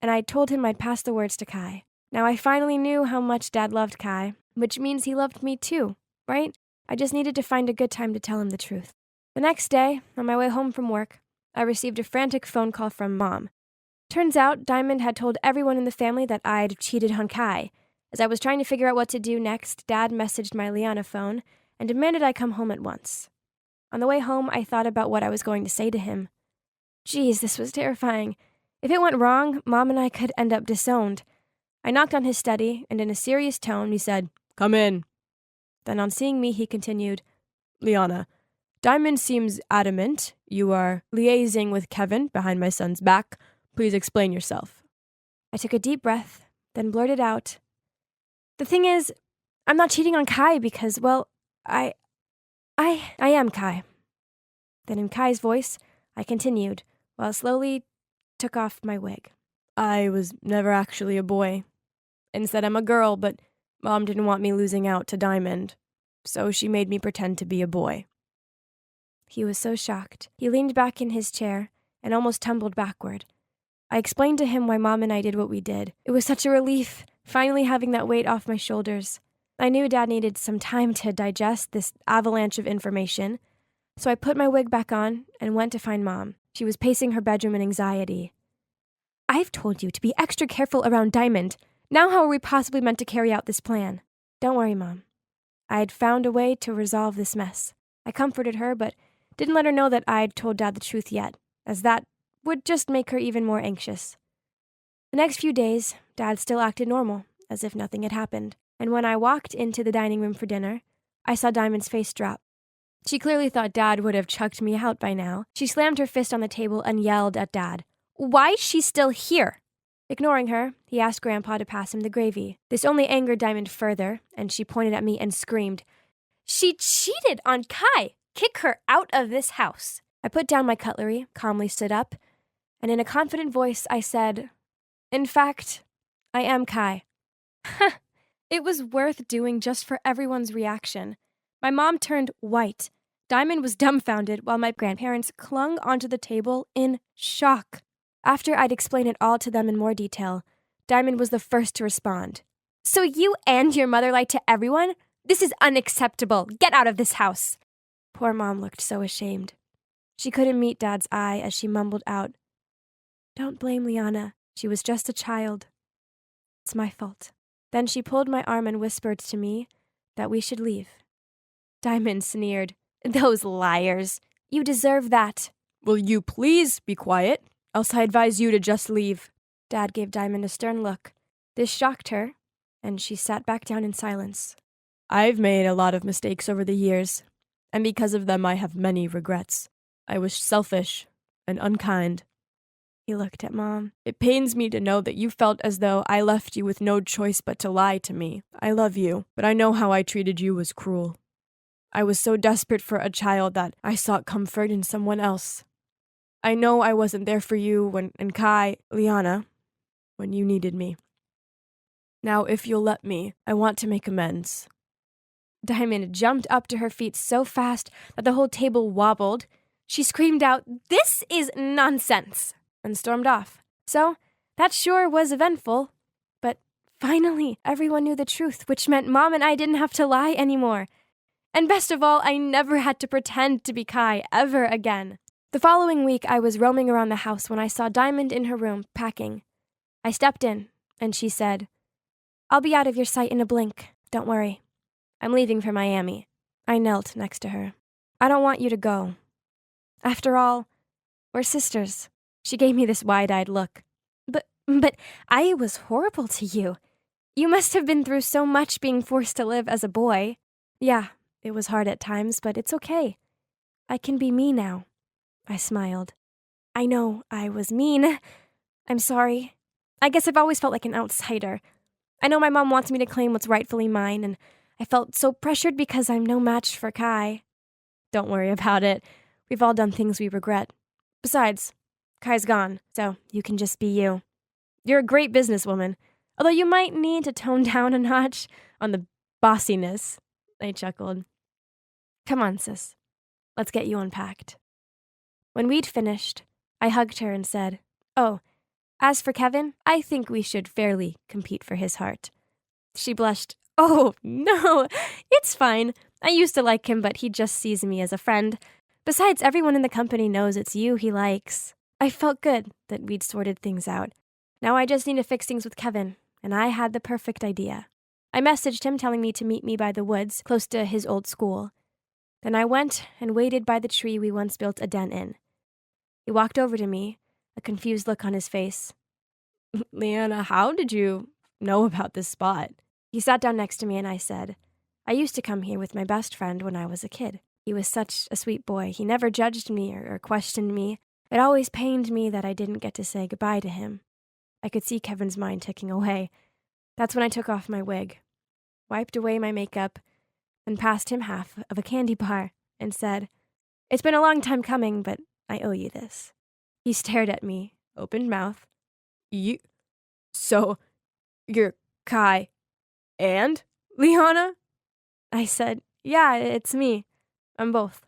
and I told him I'd pass the words to Kai. Now I finally knew how much Dad loved Kai, which means he loved me too, right? I just needed to find a good time to tell him the truth. The next day, on my way home from work, I received a frantic phone call from Mom. Turns out Diamond had told everyone in the family that I'd cheated on Kai. As I was trying to figure out what to do next, Dad messaged my Liana phone and demanded I come home at once. On the way home, I thought about what I was going to say to him. Geez, this was terrifying. If it went wrong, Mom and I could end up disowned. I knocked on his study, and in a serious tone, he said, "Come in." Then on seeing me, he continued, "Liana, Diamond seems adamant you are liaising with Kevin behind my son's back. Please explain yourself." I took a deep breath, then blurted out, "The thing is, I'm not cheating on Kai because, well, I am Kai." Then in Kai's voice, I continued, while slowly took off my wig. "I was never actually a boy. Instead, I'm a girl, but Mom didn't want me losing out to Diamond, so she made me pretend to be a boy." He was so shocked. He leaned back in his chair and almost tumbled backward. I explained to him why Mom and I did what we did. It was such a relief, finally having that weight off my shoulders. I knew Dad needed some time to digest this avalanche of information, so I put my wig back on and went to find Mom. She was pacing her bedroom in anxiety. "I've told you to be extra careful around Diamond. Now how are we possibly meant to carry out this plan?" "Don't worry, Mom. I had found a way to resolve this mess." I comforted her, but didn't let her know that I'd told Dad the truth yet, as that would just make her even more anxious. The next few days, Dad still acted normal, as if nothing had happened. And when I walked into the dining room for dinner, I saw Diamond's face drop. She clearly thought Dad would have chucked me out by now. She slammed her fist on the table and yelled at Dad, "Why's she still here?" Ignoring her, he asked Grandpa to pass him the gravy. This only angered Diamond further, and she pointed at me and screamed, "She cheated on Kai! Kick her out of this house!" I put down my cutlery, calmly stood up, and in a confident voice I said, "In fact, I am Kai." It was worth doing just for everyone's reaction. My mom turned white. Diamond was dumbfounded while my grandparents clung onto the table in shock. After I'd explained it all to them in more detail, Diamond was the first to respond. "So you and your mother lied to everyone? This is unacceptable. Get out of this house." Poor Mom looked so ashamed. She couldn't meet Dad's eye as she mumbled out, "Don't blame Liana. She was just a child. It's my fault." Then she pulled my arm and whispered to me that we should leave. Diamond sneered, "Those liars. You deserve that." "Will you please be quiet? Else I advise you to just leave." Dad gave Diamond a stern look. This shocked her, and she sat back down in silence. "I've made a lot of mistakes over the years, and because of them I have many regrets. I was selfish and unkind." He looked at Mom. "It pains me to know that you felt as though I left you with no choice but to lie to me. I love you, but I know how I treated you was cruel. I was so desperate for a child that I sought comfort in someone else. I know I wasn't there for you and Kai, Liana, when you needed me. Now, if you'll let me, I want to make amends." Diamond jumped up to her feet so fast that the whole table wobbled. She screamed out, "This is nonsense!" and stormed off. So, that sure was eventful. But finally, everyone knew the truth, which meant Mom and I didn't have to lie anymore. And best of all, I never had to pretend to be Kai ever again. The following week, I was roaming around the house when I saw Diamond in her room, packing. I stepped in, and she said, "I'll be out of your sight in a blink. Don't worry. I'm leaving for Miami." I knelt next to her. "I don't want you to go. After all, we're sisters." She gave me this wide-eyed look. But I was horrible to you. You must have been through so much being forced to live as a boy." "Yeah, it was hard at times, but it's okay. I can be me now." I smiled. "I know I was mean. I'm sorry. I guess I've always felt like an outsider. I know my mom wants me to claim what's rightfully mine, and I felt so pressured because I'm no match for Kai." "Don't worry about it. We've all done things we regret. Besides, Kai's gone, so you can just be you. You're a great businesswoman, although you might need to tone down a notch on the bossiness." I chuckled. "Come on, sis. Let's get you unpacked." When we'd finished, I hugged her and said, "Oh, As for Kevin, I think we should fairly compete for his heart. She blushed. Oh, no, it's fine. I used to like him, but he just sees me as a friend. Besides, everyone in the company knows it's you he likes. I felt good that we'd sorted things out. Now I just need to fix things with Kevin, and I had the perfect idea. I messaged him telling me to meet me by the woods close to his old school. Then I went and waited by the tree we once built a den in. He walked over to me, a confused look on his face. Leanna, how did you know about this spot? He sat down next to me and I said, I used to come here with my best friend when I was a kid. He was such a sweet boy. He never judged me or questioned me. It always pained me that I didn't get to say goodbye to him. I could see Kevin's mind ticking away. That's when I took off my wig, wiped away my makeup, and passed him half of a candy bar and said, It's been a long time coming, but I owe you this. He stared at me, open mouth. So, you're Kai and Liana? I said, yeah, it's me. I'm both.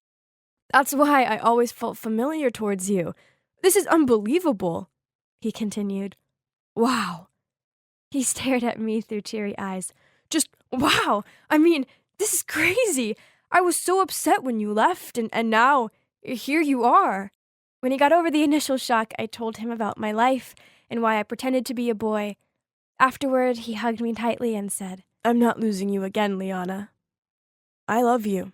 That's why I always felt familiar towards you. This is unbelievable, he continued. Wow. He stared at me through teary eyes. Just wow. I mean, this is crazy. I was so upset when you left, and now here you are. When he got over the initial shock, I told him about my life and why I pretended to be a boy. Afterward, he hugged me tightly and said, I'm not losing you again, Liana. I love you.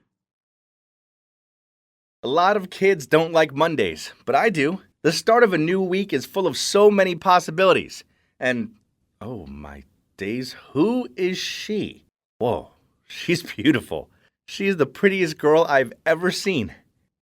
A lot of kids don't like Mondays, but I do. The start of a new week is full of so many possibilities. And, oh my days, who is she? Whoa, she's beautiful. She's the prettiest girl I've ever seen.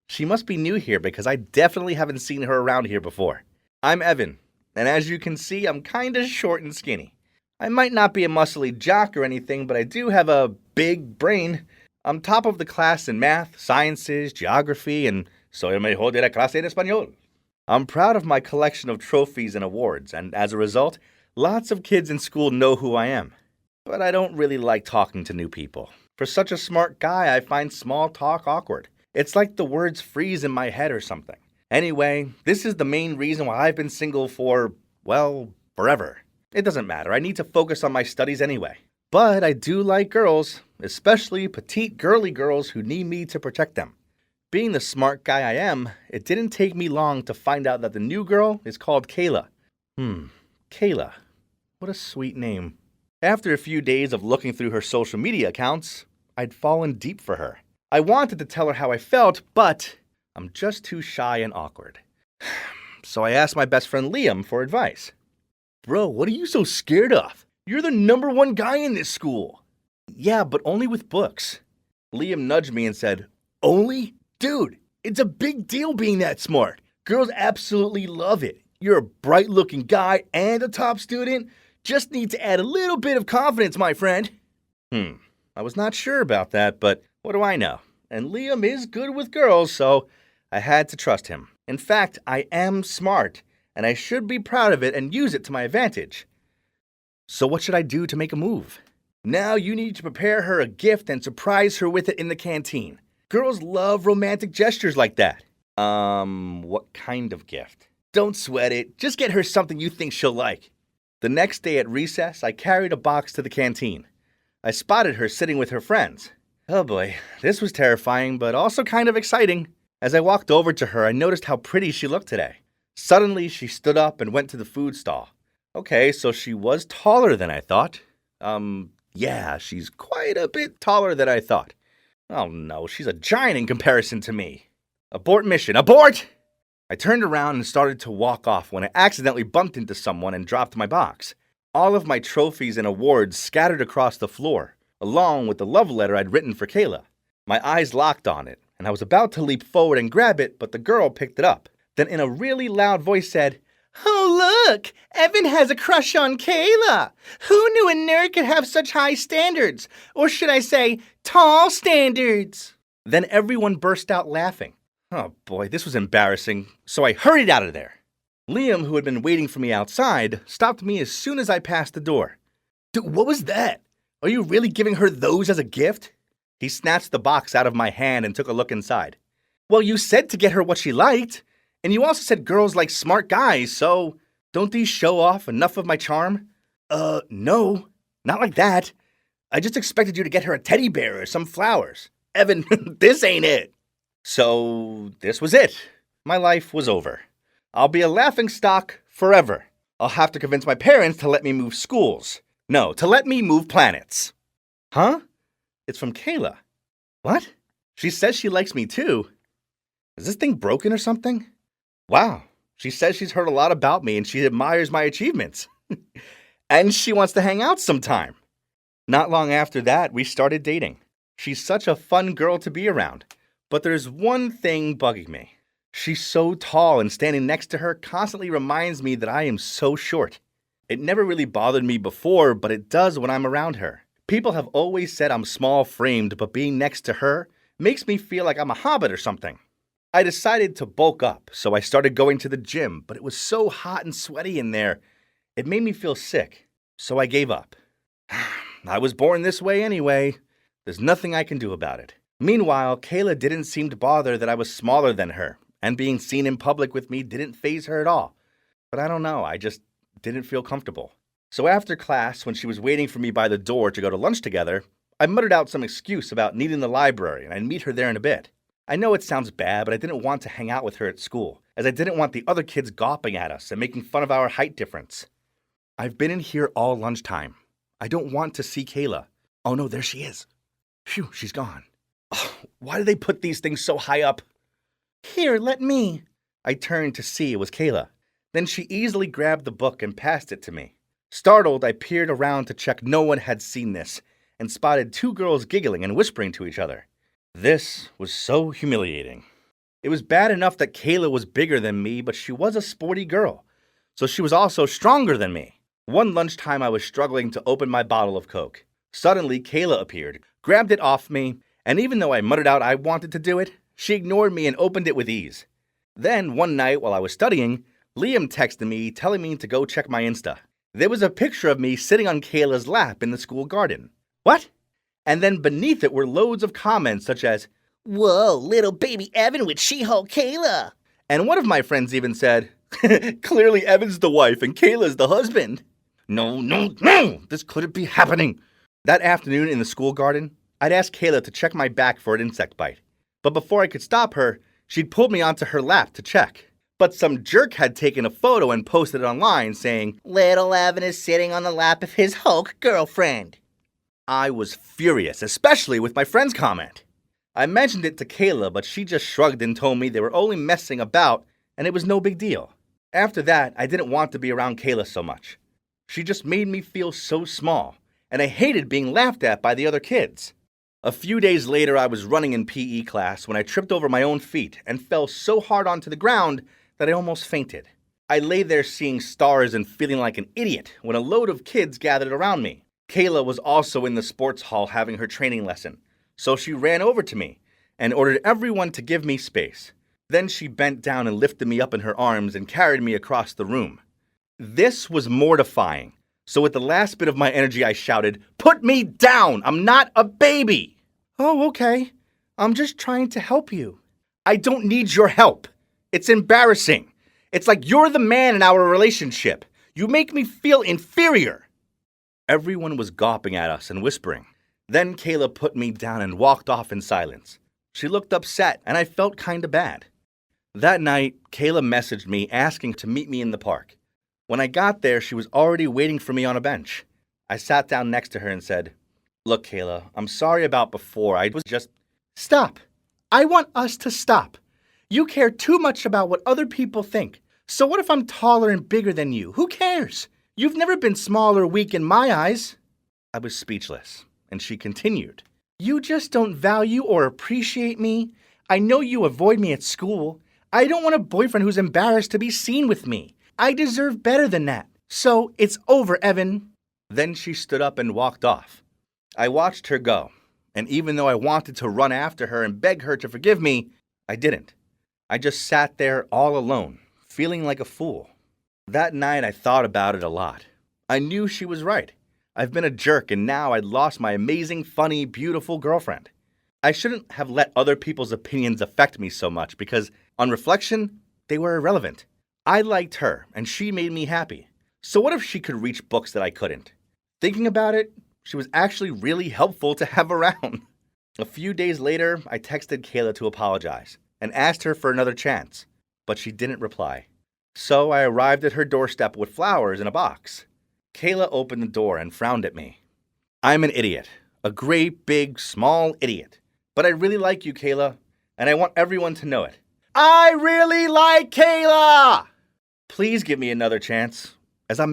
She must be new here because I definitely haven't seen her around here before. I'm Evan, and as you can see, I'm kinda short and skinny. I might not be a muscly jock or anything, but I do have a big brain. I'm top of the class in math, sciences, geography, and soy el mejor de la clase en español. I'm proud of my collection of trophies and awards, and as a result, lots of kids in school know who I am. But I don't really like talking to new people. For such a smart guy, I find small talk awkward. It's like the words freeze in my head or something. Anyway, this is the main reason why I've been single for, well, forever. It doesn't matter. I need to focus on my studies anyway. But I do like girls, especially petite girly girls who need me to protect them. Being the smart guy I am, it didn't take me long to find out that the new girl is called Kayla. Kayla. What a sweet name. After a few days of looking through her social media accounts, I'd fallen deep for her. I wanted to tell her how I felt, but I'm just too shy and awkward. So I asked my best friend Liam for advice. Bro, what are you so scared of? You're the #1 guy in this school. Yeah, but only with books. Liam nudged me and said, Only? Dude, it's a big deal being that smart. Girls absolutely love it. You're a bright-looking guy and a top student. Just need to add a little bit of confidence, my friend. I was not sure about that, but what do I know? And Liam is good with girls, so I had to trust him. In fact, I am smart, and I should be proud of it and use it to my advantage. So what should I do to make a move? Now you need to prepare her a gift and surprise her with it in the canteen. Girls love romantic gestures like that. What kind of gift? Don't sweat it. Just get her something you think she'll like. The next day at recess, I carried a box to the canteen. I spotted her sitting with her friends. Oh boy, this was terrifying, but also kind of exciting. As I walked over to her, I noticed how pretty she looked today. Suddenly, she stood up and went to the food stall. Okay, so she was taller than I thought. Yeah, she's quite a bit taller than I thought. Oh no, she's a giant in comparison to me. Abort mission, abort! I turned around and started to walk off when I accidentally bumped into someone and dropped my box. All of my trophies and awards scattered across the floor, along with the love letter I'd written for Kayla. My eyes locked on it, and I was about to leap forward and grab it, but the girl picked it up. Then in a really loud voice said, Oh, look! Evan has a crush on Kayla! Who knew a nerd could have such high standards? Or should I say, tall standards? Then everyone burst out laughing. Oh boy, this was embarrassing, so I hurried out of there. Liam, who had been waiting for me outside, stopped me as soon as I passed the door. Dude, what was that? Are you really giving her those as a gift? He snatched the box out of my hand and took a look inside. Well, you said to get her what she liked. And you also said girls like smart guys, so Don't these show off enough of my charm? No, not like that. I just expected you to get her a teddy bear or some flowers. Evan, this ain't it. So, this was it. My life was over. I'll be a laughingstock forever. I'll have to convince my parents to let me move schools. No, to let me move planets. Huh? It's from Kayla. What? She says she likes me too. Is this thing broken or something? Wow. She says she's heard a lot about me and she admires my achievements. And she wants to hang out sometime. Not long after that, we started dating. She's such a fun girl to be around. But there's one thing bugging me. She's so tall and standing next to her constantly reminds me that I am so short. It never really bothered me before, but it does when I'm around her. People have always said I'm small-framed, but being next to her makes me feel like I'm a hobbit or something. I decided to bulk up, so I started going to the gym, but it was so hot and sweaty in there, it made me feel sick, so I gave up. I was born this way anyway. There's nothing I can do about it. Meanwhile, Kayla didn't seem to bother that I was smaller than her, and being seen in public with me didn't faze her at all. But I don't know, I just didn't feel comfortable. So after class, when she was waiting for me by the door to go to lunch together, I muttered out some excuse about needing the library, and I'd meet her there in a bit. I know it sounds bad, but I didn't want to hang out with her at school, as I didn't want the other kids gawping at us and making fun of our height difference. I've been in here all lunchtime. I don't want to see Kayla. Oh no, there she is. Phew, she's gone. Oh, why do they put these things so high up? Here, let me. I turned to see it was Kayla. Then she easily grabbed the book and passed it to me. Startled, I peered around to check no one had seen this, and spotted two girls giggling and whispering to each other. This was so humiliating. It was bad enough that Kayla was bigger than me, but she was a sporty girl, so she was also stronger than me. One lunchtime I was struggling to open my bottle of Coke. Suddenly, Kayla appeared, grabbed it off me, and even though I muttered out I wanted to do it, she ignored me and opened it with ease. Then, one night while I was studying, Liam texted me telling me to go check my Insta. There was a picture of me sitting on Kayla's lap in the school garden. What? And then beneath it were loads of comments such as, "Whoa, little baby Evan with She-Hulk Kayla." And one of my friends even said, "Clearly Evan's the wife and Kayla's the husband." No, this couldn't be happening. That afternoon in the school garden, I'd asked Kayla to check my back for an insect bite. But before I could stop her, she'd pulled me onto her lap to check. But some jerk had taken a photo and posted it online saying, "Little Evan is sitting on the lap of his Hulk girlfriend." I was furious, especially with my friend's comment. I mentioned it to Kayla, but she just shrugged and told me they were only messing about and it was no big deal. After that, I didn't want to be around Kayla so much. She just made me feel so small, and I hated being laughed at by the other kids. A few days later, I was running in PE class when I tripped over my own feet and fell so hard onto the ground that I almost fainted. I lay there seeing stars and feeling like an idiot when a load of kids gathered around me. Kayla was also in the sports hall having her training lesson, so she ran over to me and ordered everyone to give me space. Then she bent down and lifted me up in her arms and carried me across the room. This was mortifying, so with the last bit of my energy I shouted, "Put me down! I'm not a baby!" "Oh, okay. I'm just trying to help you." "I don't need your help. It's embarrassing. It's like you're the man in our relationship. You make me feel inferior." Everyone was gawping at us and whispering. Then Kayla put me down and walked off in silence. She looked upset, and I felt kinda bad. That night, Kayla messaged me asking to meet me in the park. When I got there, she was already waiting for me on a bench. I sat down next to her and said, "Look, Kayla, I'm sorry about before. I was just..." "Stop. I want us to stop. You care too much about what other people think. So what if I'm taller and bigger than you? Who cares? You've never been small or weak in my eyes." I was speechless, and she continued, "You just don't value or appreciate me. I know you avoid me at school. I don't want a boyfriend who's embarrassed to be seen with me. I deserve better than that. So it's over, Evan." Then she stood up and walked off. I watched her go, and even though I wanted to run after her and beg her to forgive me, I didn't. I just sat there all alone, feeling like a fool. That night I thought about it a lot. I knew she was right. I've been a jerk and now I'd lost my amazing, funny, beautiful girlfriend. I shouldn't have let other people's opinions affect me so much because, on reflection, they were irrelevant. I liked her, and she made me happy. So what if she could reach books that I couldn't? Thinking about it, she was actually really helpful to have around. A few days later, I texted Kayla to apologize and asked her for another chance, but she didn't reply. So I arrived at her doorstep with flowers in a box. Kayla opened the door and frowned at me. I'm an idiot. A great, big, small idiot. But I really like you, Kayla, and I want everyone to know it. I really like Kayla! Please give me another chance, as I'm